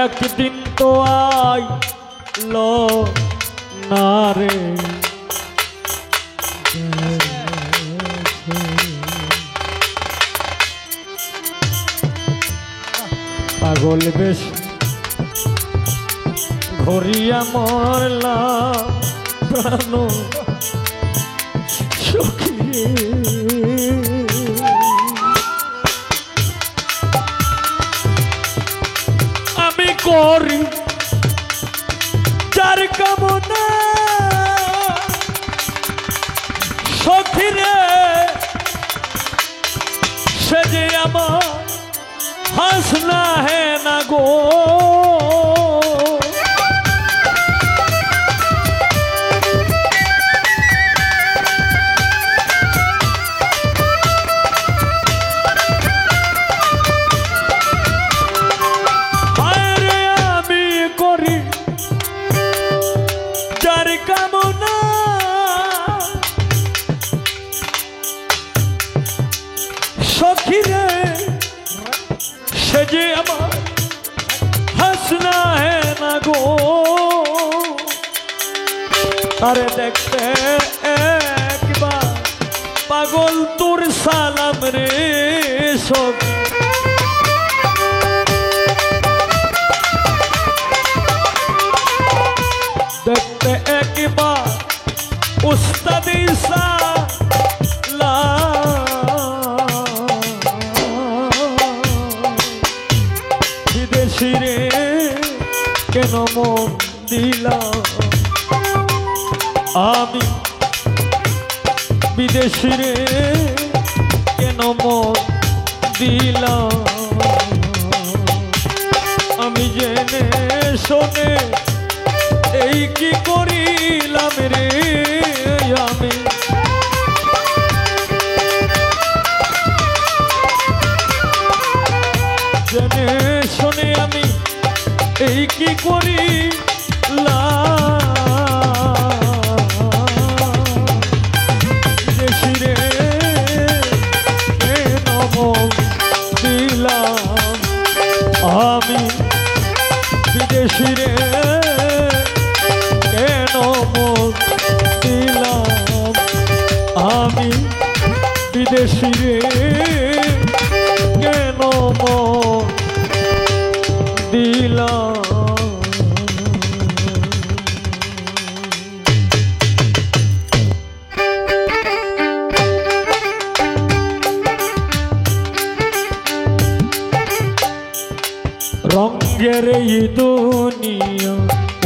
একদিন তো আইল না রে পাগল বেশ ঘুরিয়া মরলাম প্রাণ সখী আমি করি যার কামনা সখীরে সে যে আমার হাসনা হে না গো সখীরে সে যে আমার হাসনা হে না গো তারে দেখতে একবার পাগল তোর সালাম রে সখী দেখতে একবার উস্তাদ বিদেশি রে কেন মন দিলাম আমি বিদেশি রে কেন মন দিলাম আমি জেনে শোনে এই কি করিলাম রে আমি জেনে শুনে আমি এই কি করি দেশিরে নমক দিলাম আমি বিদেশিরে কেন মত দিলাম আমি বিদেশিরে কেন মত দিলাম রঙের এই দুনিয়া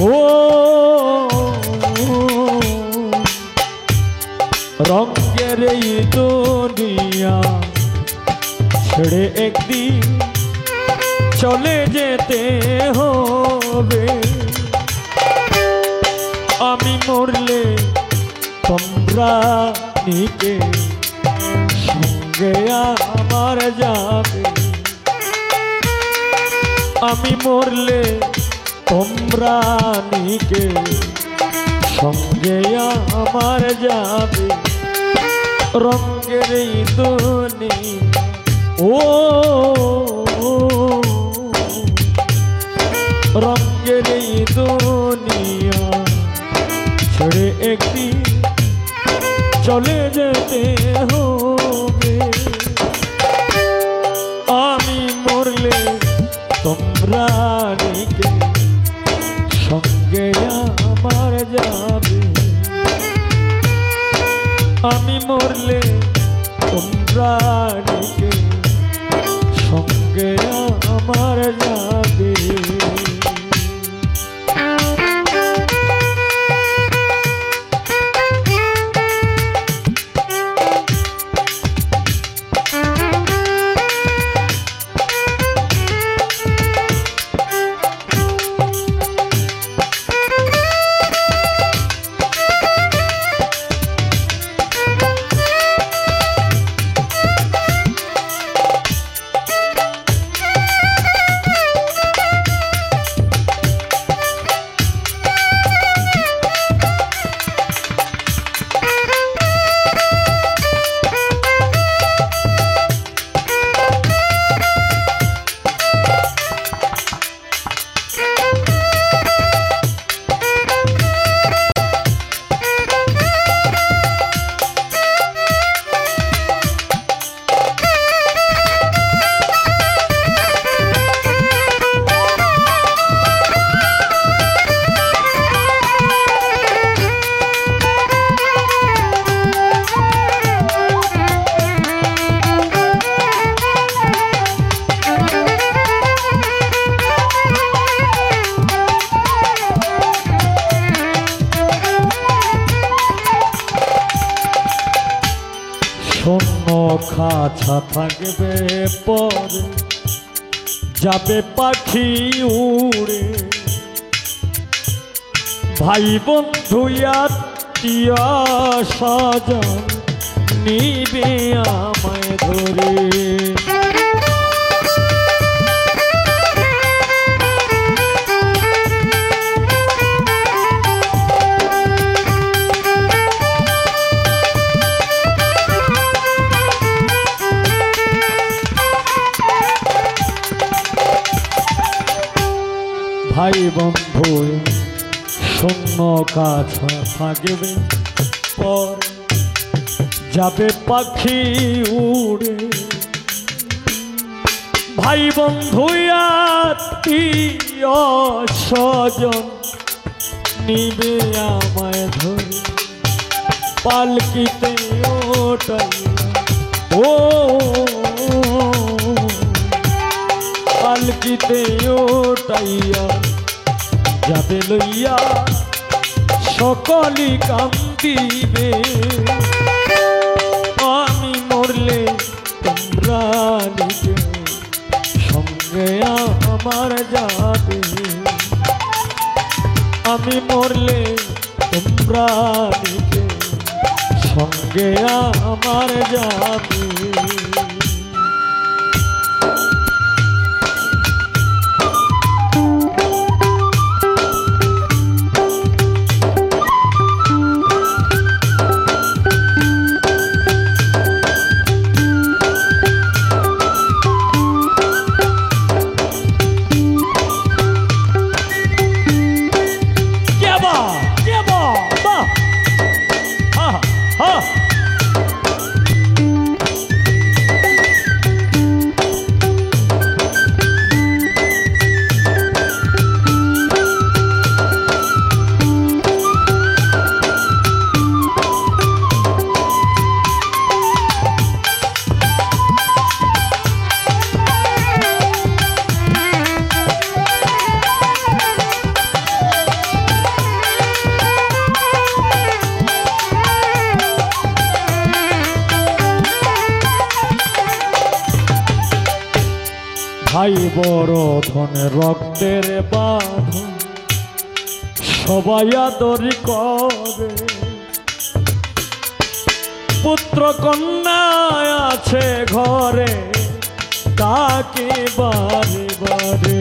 ও রঙের এই দুনিয়া ছেড়ে একদিন চলে যেতে হবে আমি মরলে তোমরা নিকে সঙ্গে আমার যাবে আমি মরলে তোমরা নিকে সঙ্গে আমার যাবে রঙের এই দুনিয়া ও রঙের এই দুনিয়া ছেড়ে একদিন চলে যেতে হবে আমি মরলে তোমরা নিকে সঙ্গে আমার যাবে আমি মরলে তোমরা নিকে সঙ্গে আমার যাবে শূন্য খাঁচা থাকবে পরে যাবে পাখি উড়ে ভাই বন্ধু আত্মীয় স্বজন নিবে আমায় ধরে ভাই বন্ধু শূন্য কাছা থাকবে পর যাবে পাখি উড়ে ভাই বন্ধু আত্মীয় স্বজন নিবে আমায় ধরে পালকিতে ওটাই ও পালকিতে ওটাইয়া যাবে লইয়া সকলি কান্দিবে আমি মরলে তোমরা নিকে সঙ্গে আমার যাবে আমি মরলে তোমরা নিকে সঙ্গে আমার যাবে ভাই বড় ধন রক্তের বাঁধন সবাই আদর করে পুত্র কন্যা আছে ঘরে তাকে বারে বারে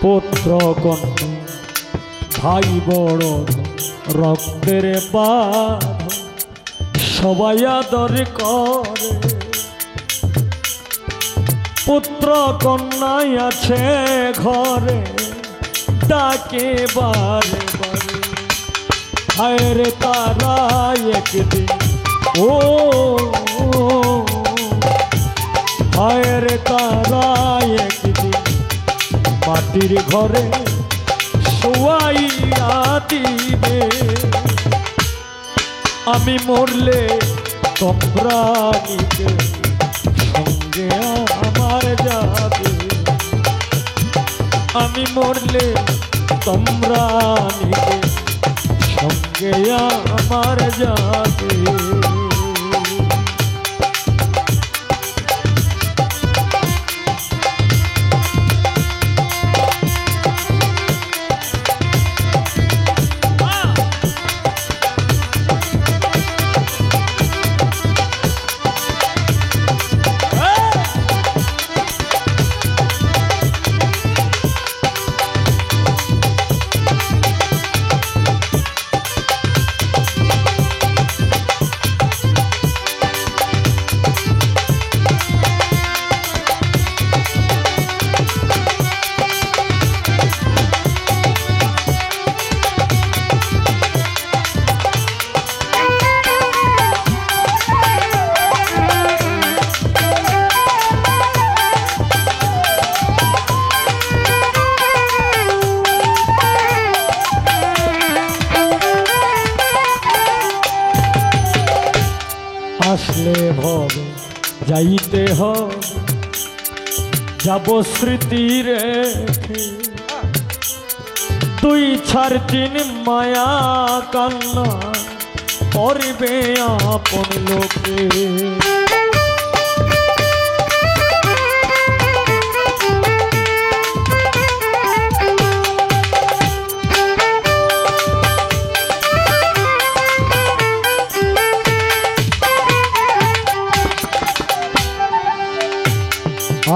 পুত্র কন্যা ভাই বড় রক্তের বাঁধন সবাই আদর করে পুত্র কন্যাই আছে ঘরে ডাকে বারে বারে হায় তারা একদিন ও হায় তারা একদিন মাটির ঘরে শোয়াইয়া দিবে আমি মরলে তোমরা নিতে সঙ্গে আমার যাবে আমি মরলে তোমরা নিতে সঙ্গে আমার যাবে আসলে হবে যাইতে হবে যাব স্মৃতি রেখে দুই ছাড় তিন মায়া কান্না করবে আপন লোকে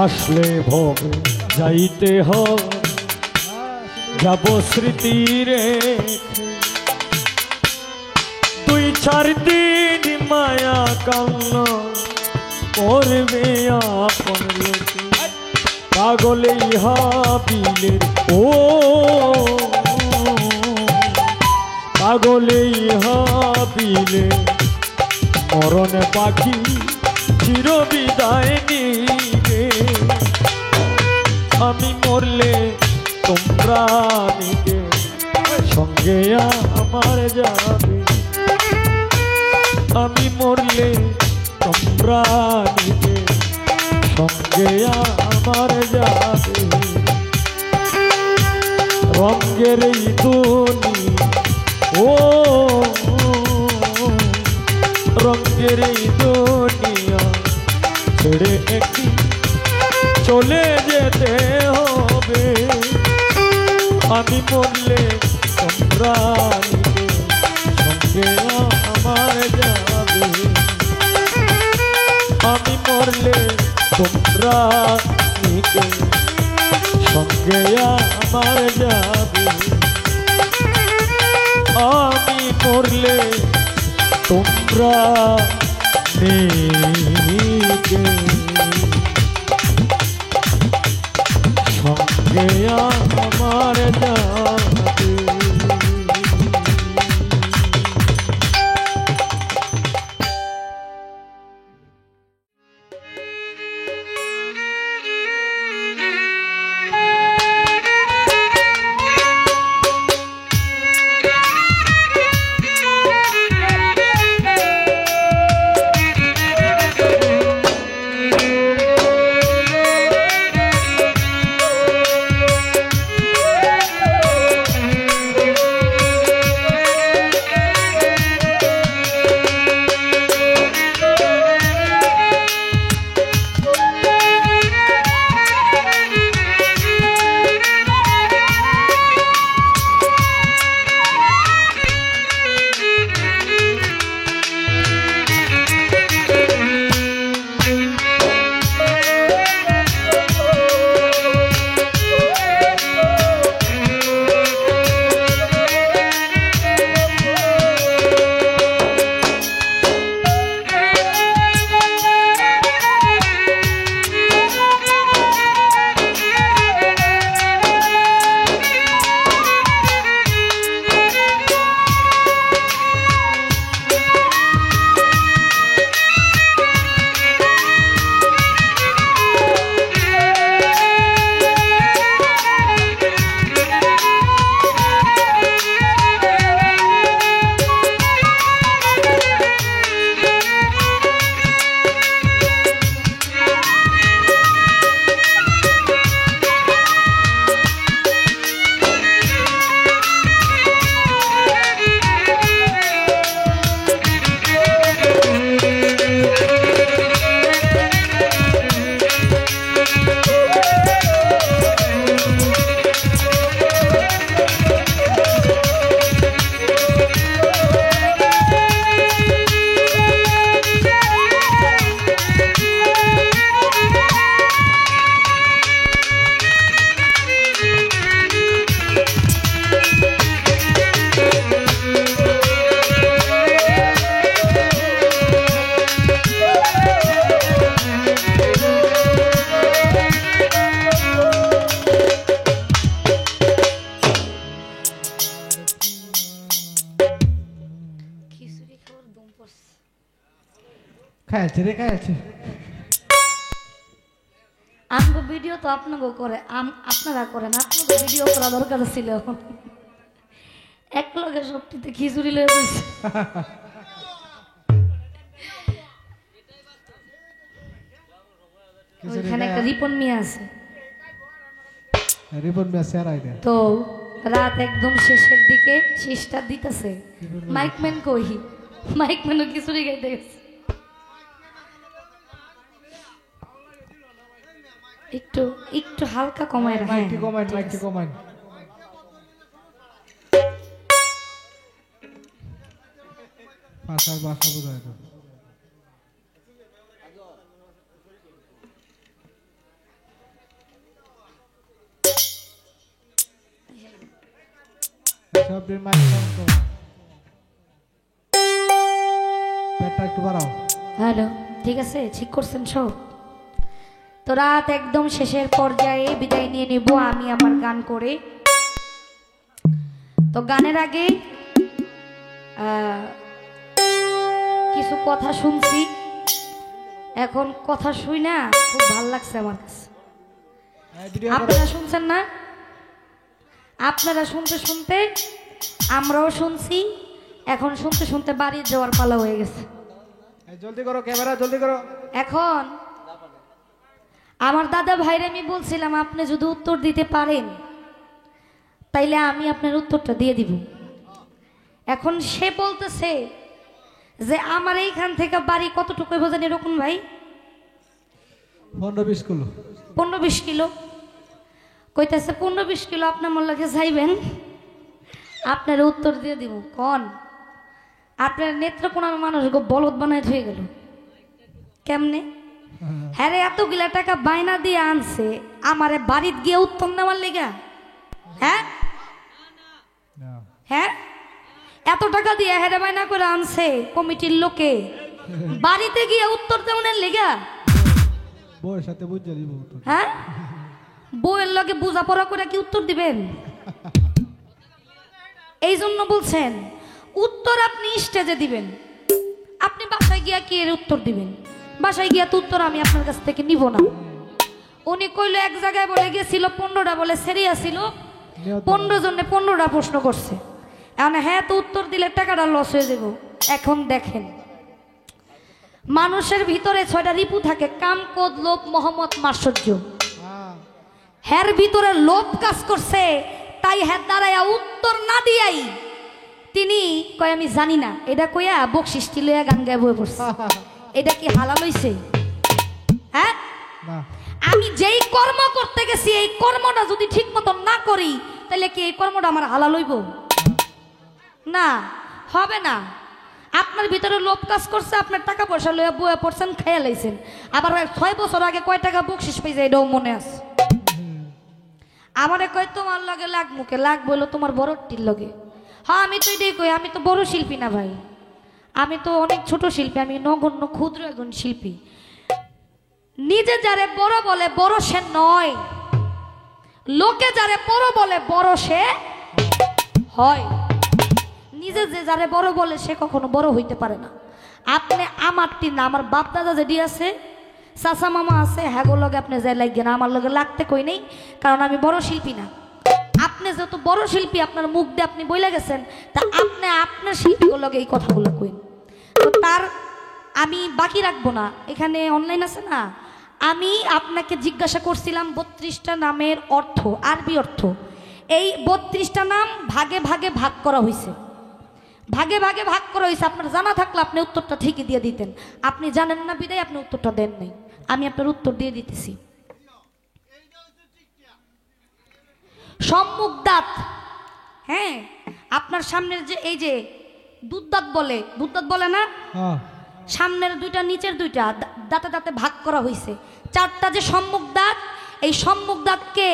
আসলে ভবে যাইতে হবে যাব স্মৃতি রেখে দুই চার দিন মায়া কান্না করবে আপন লোকে পাগলে হাবিলের ও পাগলে হাবিলে মরণ পাখি চির বিদায় নিবে আমি মরলে তোমরা নিবে সঙ্গে আমার যাবে আমি মরলে তোমরা নিবে সঙ্গে আমার যাবে রঙের এই দুনিয়া ও রঙের এই দুনিয়া ছেড়ে একটি চলে যেতে হবে আমি মরলে তোমরা নিবে সঙ্গে আমার যাবে আমি মরলে তোমরা নিবে সঙ্গে আমার যাবে আমি মরলে তোমরা নিবে সঙ্গে আমার যাবে রেখে আছে আমগো ভিডিও তো আপনাকে করে আপনারা করেন, আপনাকে ভিডিও করা দরকার ছিল। এক লগে সবটিতে খিচুড়ি লয়ে বসে। ওইখানে একটা রিপন মিয়া আছে, রিপন মিয়া স্যার আইডা তো রাত একদম শেষের দিকে শেষটা দিতেছে। মাইকম্যান কই? মাইকম্যানও খিচুড়ি খাইতে গেছে। একটু একটু হালকা কমায় রাখেন। মাইকটি কমাইন, মাইকটি কমাইন। ভাষা বোঝায় তো। সবটির মাইক কম করো। পেটটা একটু বাড়াও। হ্যালো, ঠিক আছে, ঠিক করছেন সব? তো রাত একদম শেষের পর্যায়ে বিদায় নিয়ে নিব আমি আমার গান করে। তো গানের আগে কিছু কথা শুনছি, এখন কথা শুই না খুব ভাল লাগছে আমার কাছে। আপনারা শুনছেন না? আপনারা শুনতে শুনতে আমরাও শুনছি, এখন শুনতে শুনতে বাড়ি যাওয়ার পালা হয়ে গেছে। জলদি করো ক্যামেরা, জলদি করো। এখন আমার দাদা ভাইরে আমি বলছিলাম আপনি যদি উত্তর দিতে পারেন তাইলে আমি আপনার উত্তরটা দিয়ে দিব। এখন সে বলতেছে যে আমার এইখান থেকে বাড়ি কতটুকু বোঝেন এরকম ভাই? 15-20 কিলো। 15-20 কিলো কইতেছে। 15-20 কিলো আপনি আমার লাগে যাইবেন, আপনার উত্তর দিয়ে দিব। কন আপনার নেত্রকোনার মানুষ গো বলদ বানায় হয়ে গেল কেমনে? হ্যাঁ রে, এতগুলা টাকা বাইনা দিয়ে আনছে আমারে বাড়িতে গিয়ে উত্তর নেওয়ার লেগা? হ্যাঁ হ্যাঁ, এত টাকা দিয়ে হেরে বাইনা করে আনছে কমিটির লোকে, বাড়িতে গিয়ে উত্তর দেওয়ার লেগা? বউয়ের সাথে বুঝে দিব। হ্যাঁ, বউয়ের লগে বোঝাপড়া করে কি উত্তর দিবেন? এই জন্য বলছেন উত্তর আপনি স্টেজে দিবেন, আপনি বাসায় গিয়া কি এর উত্তর দিবেন? বাসায় গিয়া তো উত্তর আমি আপনার কাছ থেকে নিব না। উনি কইলো এক জায়গায় বলে গেছিল 15টা বলে সেরিয়া ছিল, 15 জনে 15টা প্রশ্ন করছে। এখন হ্যাঁ তো উত্তর দিলে টাকাটা লস হয়ে যাব। এখন দেখেন মানুষের ভিতরে 6টা রিপু থাকে, কাম, ক্রোধ, লোভ, মোহাম্মদ, মাৎসর্য। হ্যার ভিতরে লোভ কাজ করছে, তাই হ্যাঁ দাঁড়াইয়া উত্তর না দিয়াই তিনি কয় আমি জানি না, এটা কইয়া বকশিষ্টি লইয়া গান গায়ে বয়ে পড়ছে। এটা কি হালাল হইছে? হ্যাঁ, আমি যেই কর্ম করতে গেছি এই কর্মটা যদি ঠিক মতো না করি তাহলে কি এই কর্মটা আমার হালাল হইব? না, হবে না। আপনার ভিতরে লোভ কাজ করছে, আপনার টাকা পয়সা লইয়া বয়ে পড়ছেন, খেয়ে লাইছেন। আবার 6 বছর আগে কয় টাকা বকশিস পাইছে এটাও মনে আছে। আমারে কয় তোমার লগে লাগ মুখে লাগ বললো তোমার বড়টির লগে। হ্যাঁ আমি তো এটাই কই, আমি তো বড় শিল্পী না ভাই, আমি তো অনেক ছোট শিল্পী, আমি নগণ্য ক্ষুদ্র একজন শিল্পী। নিজে যারে বড় বলে বড় সে নয়, লোকে যারে বড় বলে বড় সে হয়। নিজে যে যারে বড় বলে সে কখনো বড় হইতে পারে না। আপনি আমারটি না, আমার বাপ দাদা যেটি আছে, চাচা মামা আছে, হ্যাঁ গো লগে আপনি যাই লাগবে না, আমার লগে লাগতে কই নেই, কারণ আমি বড় শিল্পী না। আপনি যেহেতু বড় শিল্পী, আপনার মুখ দিয়ে আপনি বইলা গেছেন, তা আপনি আপনার শিল্পীগুলোকে এই কথাগুলো কইন। তো তার আমি বাকি রাখবো না, এখানে অনলাইন আছে না, আমি আপনাকে জিজ্ঞাসা করছিলাম 32টা নামের অর্থ, আরবি অর্থ। এই 32টা নাম ভাগে ভাগে ভাগ করা হয়েছে, ভাগে ভাগে ভাগ করা হয়েছে। আপনার জানা থাকলে আপনি উত্তরটা ঠিকই দিয়ে দিতেন, আপনি জানেন না বিদায় আপনি উত্তরটা দেন নাই। আমি আপনার উত্তর দিয়ে দিতেছি। সম্মুখ দাঁত, হ্যাঁ আপনার সামনের যে এই যে দুধদাঁত বলে, দুধদাঁত বলে না, সামনের দুইটা নিচের দুইটা দাঁতে দাঁতে ভাগ করা হয়েছে। 4টা যে সম্মুখ দাঁত, এই সম্মুখ দাঁতকে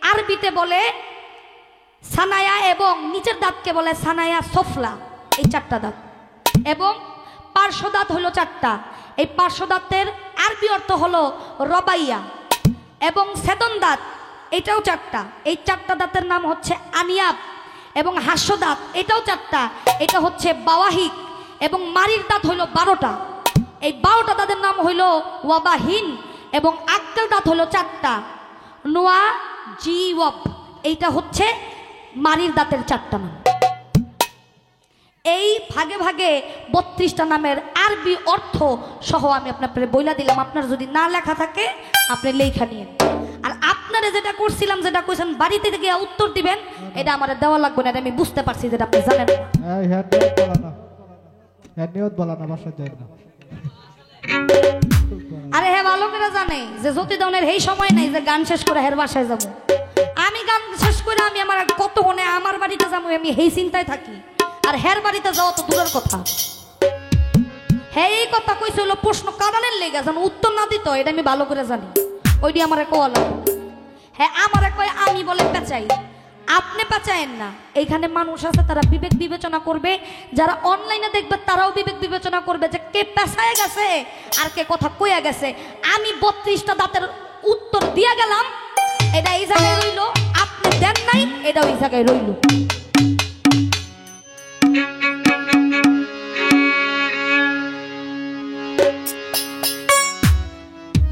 আরবিতে বলে সানায়া এবং নিচের দাঁতকে বলে সানায়া সফলা, এই 4টা দাঁত। এবং পার্শ্ব দাঁত হলো 4টা, এই পার্শ্ব দাঁতের আরবি অর্থ হলো রবাইয়া। এবং সেদন দাঁত এটাও 4টা, এই 4টা দাঁতের নাম হচ্ছে আনিয়াব। এবং হাস্য দাঁত এটাও 4টা, এটা হচ্ছে বাওয়াহিক। এবং মারির দাঁত হইল 12টা, এই 12টা দাঁতের নাম হইল ওয়াবাহিন এবং আক্কেল দাঁত হইল 4টা, নোয়া জি ওয়াব, এইটা হচ্ছে মারির দাঁতের 4টা নাম। এই ভাগে ভাগে 32টা নামের আরবি অর্থ সহ আমি আপনার বইলা দিলাম। আপনার যদি না লেখা থাকে আপনি লেখা নিয়েন। আর আপনারা যেটা করছিলাম, যেটা কইছেন বাড়িতে গিয়ে উত্তর দিবেন, এটা আমার দেওয়া লাগবে না, এটা আমি বুঝতে পারছি, যেটা আপনি জানেন না। এই হ্যাঁ নিয়ত বলা না, হ্যাঁ নিয়ত বলা না, বাসা যায় না। আরে হ্যাঁ ভালো করে জানে যে জ্যোতিদানের এই সময় নাই যে গান শেষ করে হের বাসায় যাব। আমি গান শেষ করে আমি আমার কতক্ষণে আমার বাড়িতে যাবো, আমি এই চিন্তায় থাকি। আর হের বাড়িতে যাওয়া তো দূরের কথা। হ্যাঁ এই কথা কইছে হলো প্রশ্ন কারণের লেগে যেন উত্তর না দিত, এটা আমি ভালো করে জানি। ওইটি আমার কোয়া লাগে। হ্যাঁ আমার কয় আমি বলে পেঁচাই, আপনি পেঁচায়েন না। এইখানে মানুষ আছে তারা বিবেক বিবেচনা করবে, যারা অনলাইনে দেখবে তারাও বিবেক বিবেচনা করবে যে কে পেঁচায় গেছে আর কে কথা কইয়া গেছে। আমি 32টা দাঁতের উত্তর দিয়া গেলাম, এটা এই জায়গায় রইল। আপনি দেন নাই, এটাও এই জায়গায় রইল।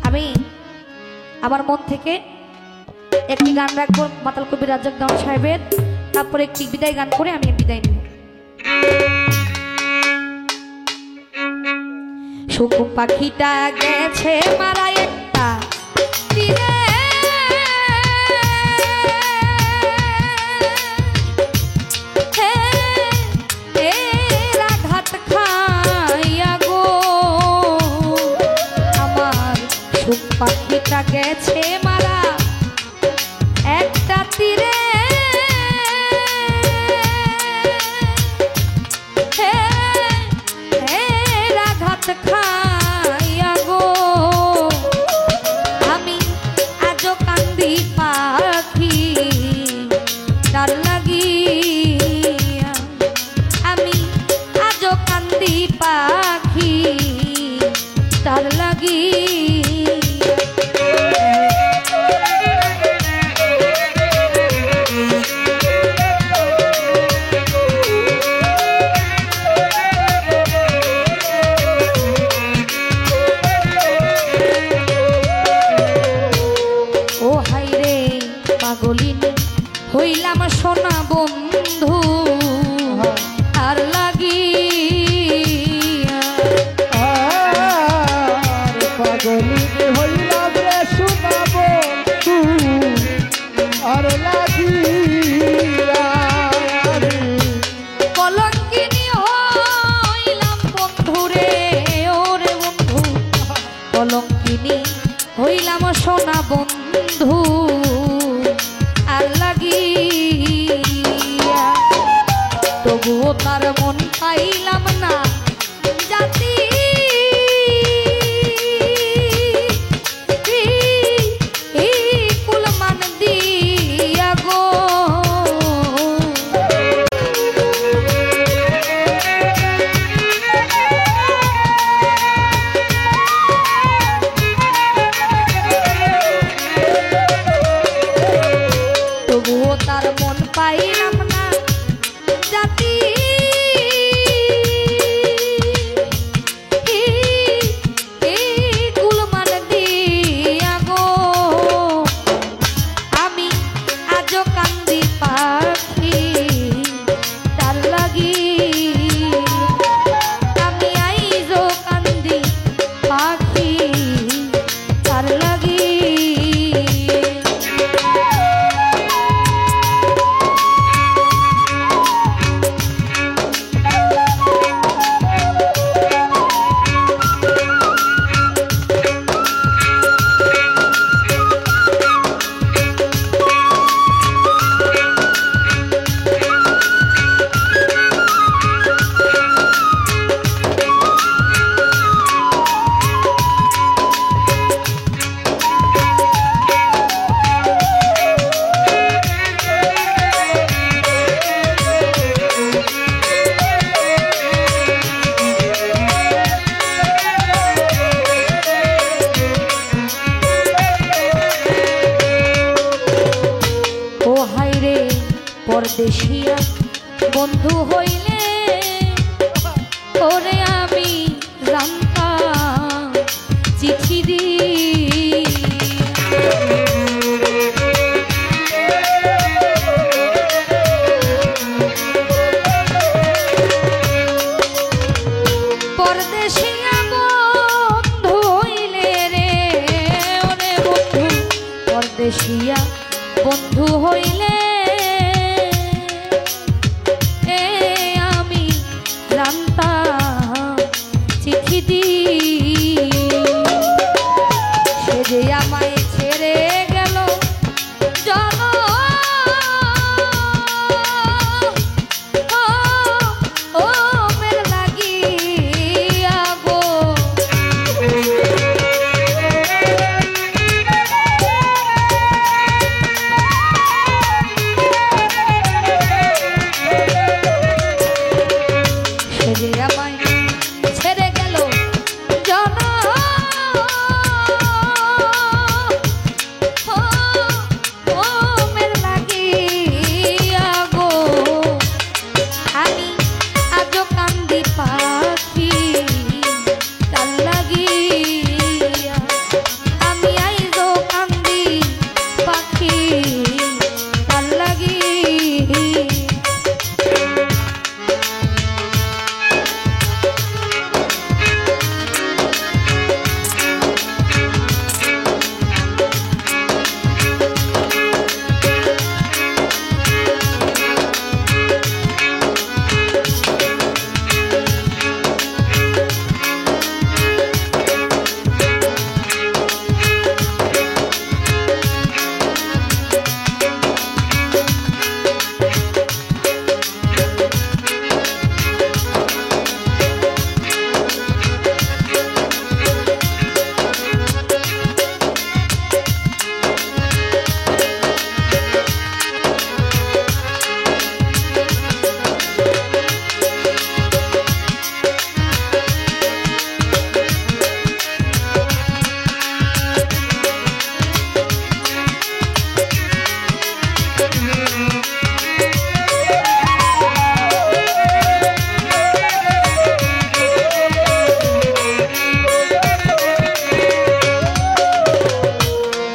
আমি আমার মন থেকে একটি গান রাখবো মাতাল কবি রাজ্জাক দেওয়ান সাহেবের, তারপরে একটি বিদায় গান করে আমি বিদায় নিব। সুখ পাখিটা গেছে মারা একটা তীরে, আঘাত খাইয়া গো আমার সুখ পাখিটা গেছে মারা একটা তীরে, আঘাত খাইয়া গো আমি আজও কান্দি পাখি তার লাগিয়া, আমি আজও কান্দি পাখি তার লাগিয়া। পাগলিনী হইলাম সোনা বন্ধু আর লাগিয়া, পাগলিনী হইলাম রে সোনা বন্ধু আর লাগিয়া, কলঙ্কিনী হইলাম বন্ধু রে, ওরে বন্ধু কলঙ্কিনী হইলাম সোনা বন্ধু আর লাগিয়া, তবুও তার মন পাইলাম না জাতি, কুলমান দিয়া গো তবুও তার মন পাইলাম না জাতি, কুলমান দিয়া গো আমি আজও কান্দি পাখি তার লাগি, আমি আইজও কান্দি পাখি তার লাগি। পরদেশিয়া বন্ধু হইলে ওরে আমি জানতাম পরদেশিয়া বন্ধু হইলে রে ওরে বন্ধু পরদেশিয়া বন্ধু হইলে এ আমি জানতাম চিঠি দি সে যে আমায় ছেড়ে গেল জন ও মের লাগিয়া গো সে যে আমায় ছেড়ে গেল জন ও মের লাগিয়া গো আমি আজো কান্দি পাখি তার লাগিয়া আমি আইজো কান্দি পাখি তার লাগিয়া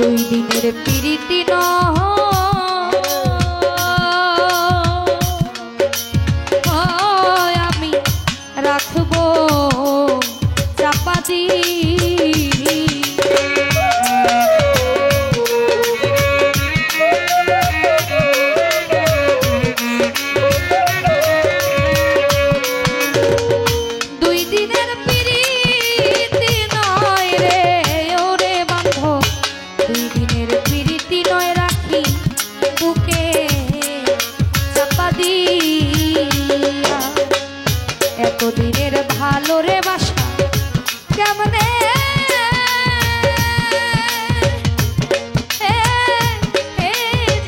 দুই দিনের প্রীতি নয় আমি রাখবো চাপা দি দুই দিনের প্রীতি নয় রে ওরে বান্ধব দুই দিনের প্রীতি নয় রাখি বুকে চাপা দিয়া এতদিনের ভালো রে বাসা কেমনে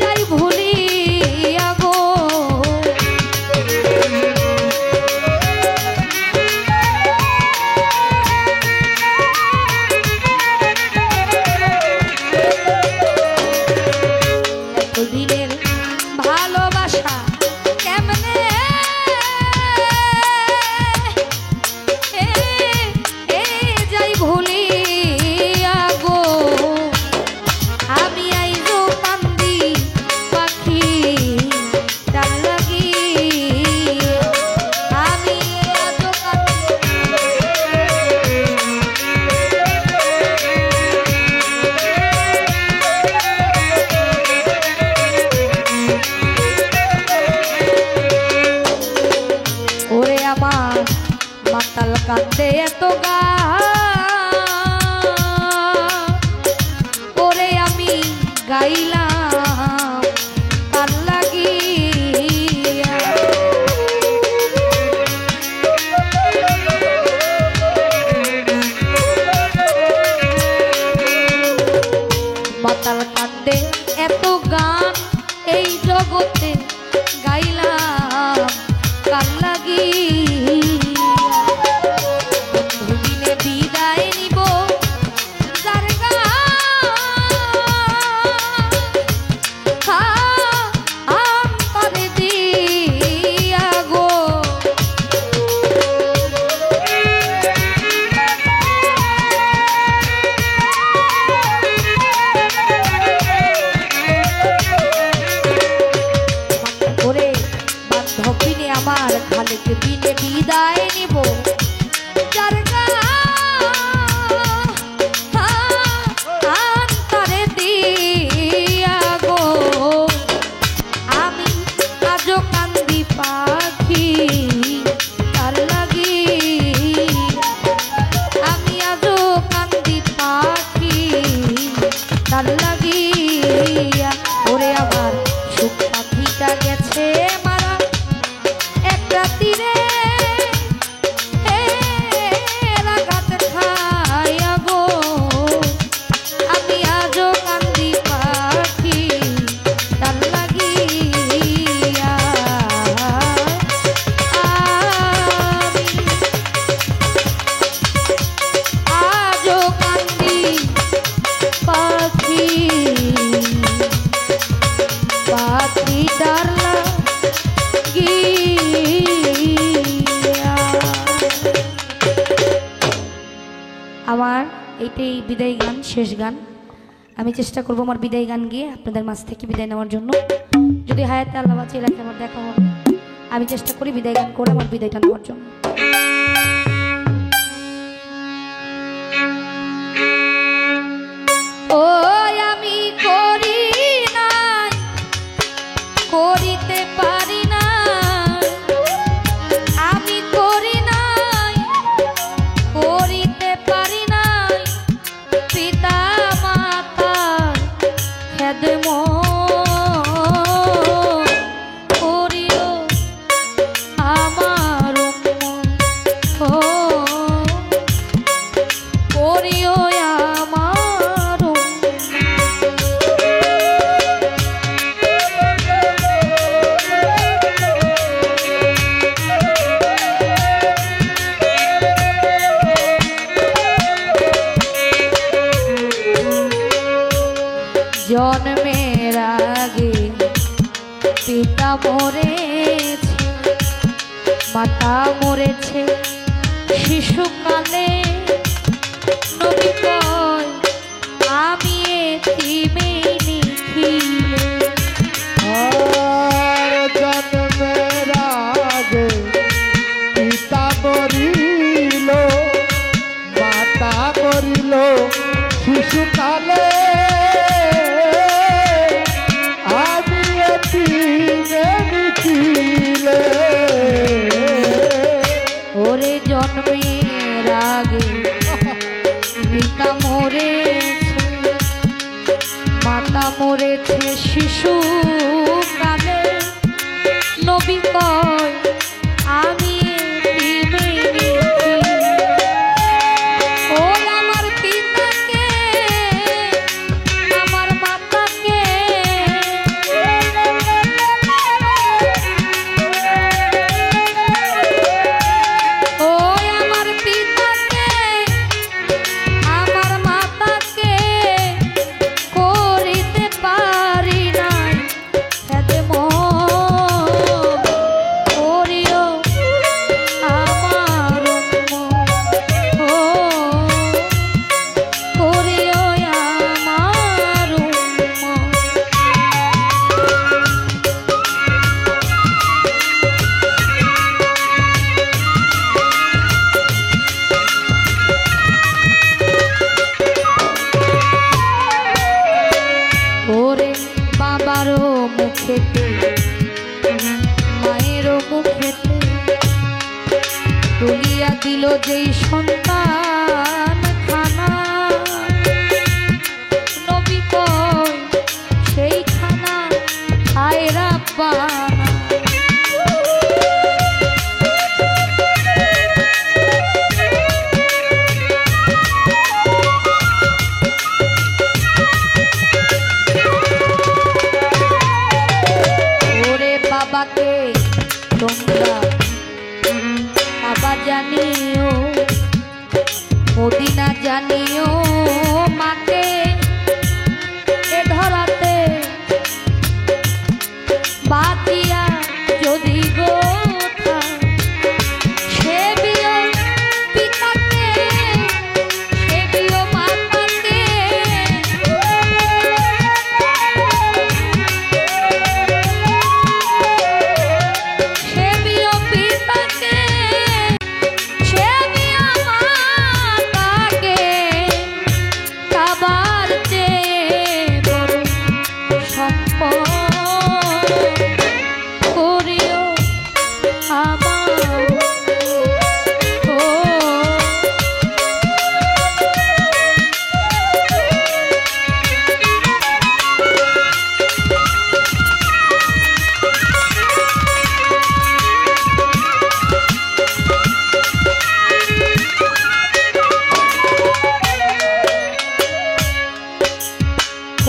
যাই ভুলিয়া গো এতদিনের ভালোবাসা কেমনে যাই ভুলিয়া গো আমি আইজো কান্দি পাখি তার লাগিয়া আমি আজো ওরে আমার মাতাল কান্দে এত গা ওরে আমি গাইলাম তার লাগিয়া মাতাল কান্দে এত গান এই জগতে গাইলাম কার লাগিয়া বন্ধু দিনে বিদায় নিব যার গান তার লাগিয়া ওরে আমার সুখ পাখিটা গেছে মারা একটা তীরে আঘাত খাইয়া গো আমি আজও কান্দি পাখি তার লাগিয়া আজও কান্দি পাখি পাখি তার লাগিয়া। আমার এইটাই বিদায় গান, শেষ গান। আমি চেষ্টা করব আমার বিদায় গান গিয়ে আপনাদের মাঝ থেকে বিদায় নেওয়ার জন্য। যদি হায়াতে আল্লাহ বাঁচিয়ে রাখে আমার দেখা হবে, আমি চেষ্টা করি বিদায় গান করে আমার বিদায়টা নেওয়ার জন্য। ও আমি করি নাই, করিতে পারি না, আমি করি নাই, করিতে পারি নাই পিতা মাতার খেদমত করিও আমার করিও আমার জন্মের আগে পিতা মরেছে, মাতা মরেছে শিশুকালে, নবী কয় আমি এতিমে নিখিলে। আর জন্মের আগে পিতা মরিল, মাতা মরিল শিশুকালে, আমি এতিমে নিখিলে। ওরে জন্মের আগে পিতা মরেছে, মাতা মরেছে শিশু কালে, নবী কয় আমি এতিমে নিখিলে। ও আমার পিতাকে আমার মাতাকে ও আমার পিতাকে আমার মাতাকে করিতে পারি নাই খেদমত করিও আমার করিও আমার ওরে বাবারও মুখেতে মায়েরও মুখেতে তুলিয়া দিল যেই সন্তান খানা, নবী কয় সেই খানা খায় রাব্বানা। ওরে বাবাকে তোমরা বাবা জানিও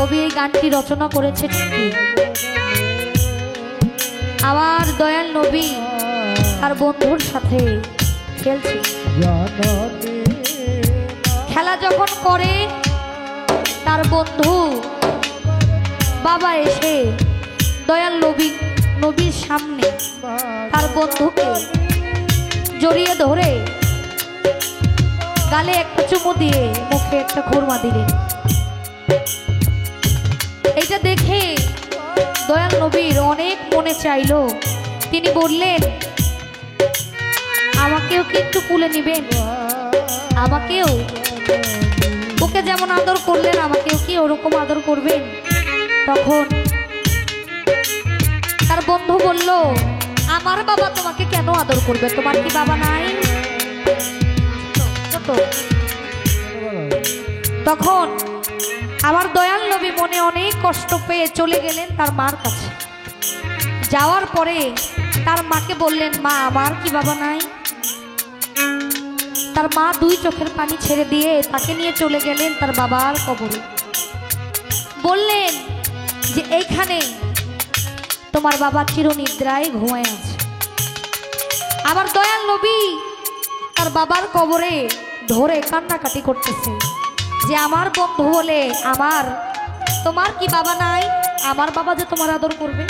কবি এই গানটি রচনা করেছে ঠিকই। আমার দয়াল নবী তার বন্ধুর সাথে খেলছে। খেলা যখন করে তার বন্ধু বাবা এসে দয়াল নবীর সামনে তার বন্ধুকে জড়িয়ে ধরে গালে একটা চুমু দিয়ে মুখে একটা খুরমা দিলেন। এটা দেখে দয়াল নবীর অনেক মনে চাইলো। তিনি বললেন, আমাকেও কি একটু কুলে নিবেন, আমাকেও ওকে যেমন আদর করলেন আমাকেও কি ওরকম আদর করবেন? তখন তার বন্ধু বলল, আমার বাবা তোমাকে কেন আদর করবে? তোমার কি বাবা নাই? তখন আমার দয়াল নবী মনে অনেক কষ্ট পেয়ে চলে গেলেন তার মার কাছে। যাওয়ার পরে তার মাকে বললেন, মা আমার কি বাবা নাই? তার মা দুই চোখের পানি ছেড়ে দিয়ে তাকে নিয়ে চলে গেলেন তার বাবার কবরে। বললেন যে এইখানে তোমার বাবা চিরনিদ্রায় ঘুমায় আছে। আমার দয়াল নবী তার বাবার কবরে ধরে কান্নাকাটি করতেছে যে আমার বন্ধু বলে তোমার কি বাবা নাই? আমার বাবা যে তোমার আদর করবে।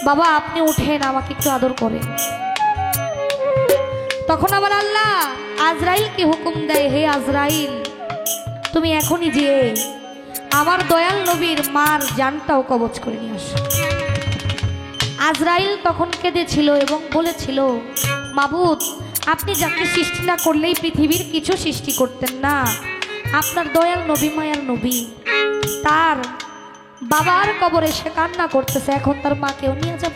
বাবা আপনি উঠেন, আমাকে একটু আদর করেন। তখন আমার আল্লাহ আজরাইলকে হুকুম দেয়, হে আজরাইল তুমি এখনই যেয়ে আমার দয়াল নবীর মার জানটাও কবজ করে নিয়ে আসো। আজরাইল তখন কেঁদেছিল এবং বলেছিল, মাবুদ আপনি যাকে সৃষ্টি না করলেই পৃথিবীর কিছু সৃষ্টি করতেন না। আপনার দয়াল নবী মায়ার নবী, তার বাবার কবরে সে কান্না করতেছে, এখন তার মাকেও নিয়ে যাব।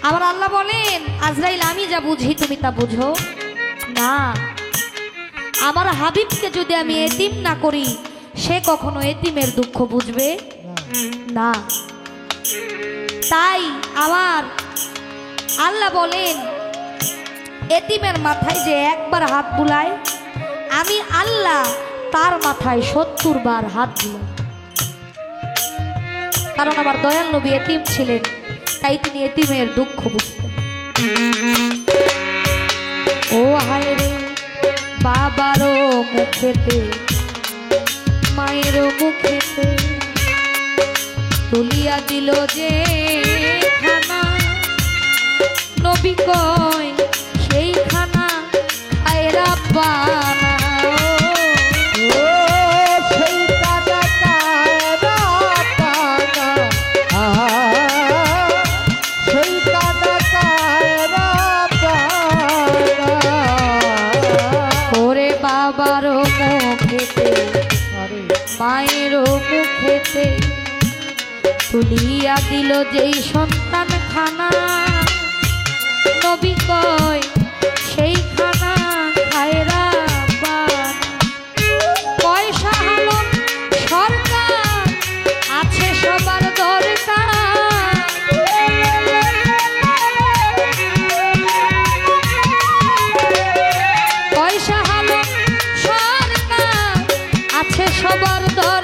আমার আল্লাহ বলেন, আজরাইল আমি যা বুঝি তুমি তা বুঝো না। আমার হাবিবকে যদি আমি এতিম না করি, সে কখনো এতিমের দুঃখ বুঝবে না। তাই আমার আল্লাহ বলেন, এতিমের মাথায় যে একবার হাত বুলায়, আমি আল্লাহ তার মাথায় ৭০ বার হাত বুলাই। কারণ আমার দয়াল নবী এতিম ছিলেন, তাই তিনি এতিমের দুঃখ বুঝতেন। ও হায় রে বাবারও মুখেতে মায়েরও মুখেতে তুলিয়া দিল যে খানা, নবী কয় সেই খানা খায় রাব্বানা। বাবারও মুখেতে মায়েরও মুখেতে তুলিয়া দিল যেই সন্তান খানা, নবী কয় সেই খানা খায় রাব্বানা। পয়সা হলো সরকার আছে সবার দরকার, পয়সা হলো সরকার আছে সবার দরকার।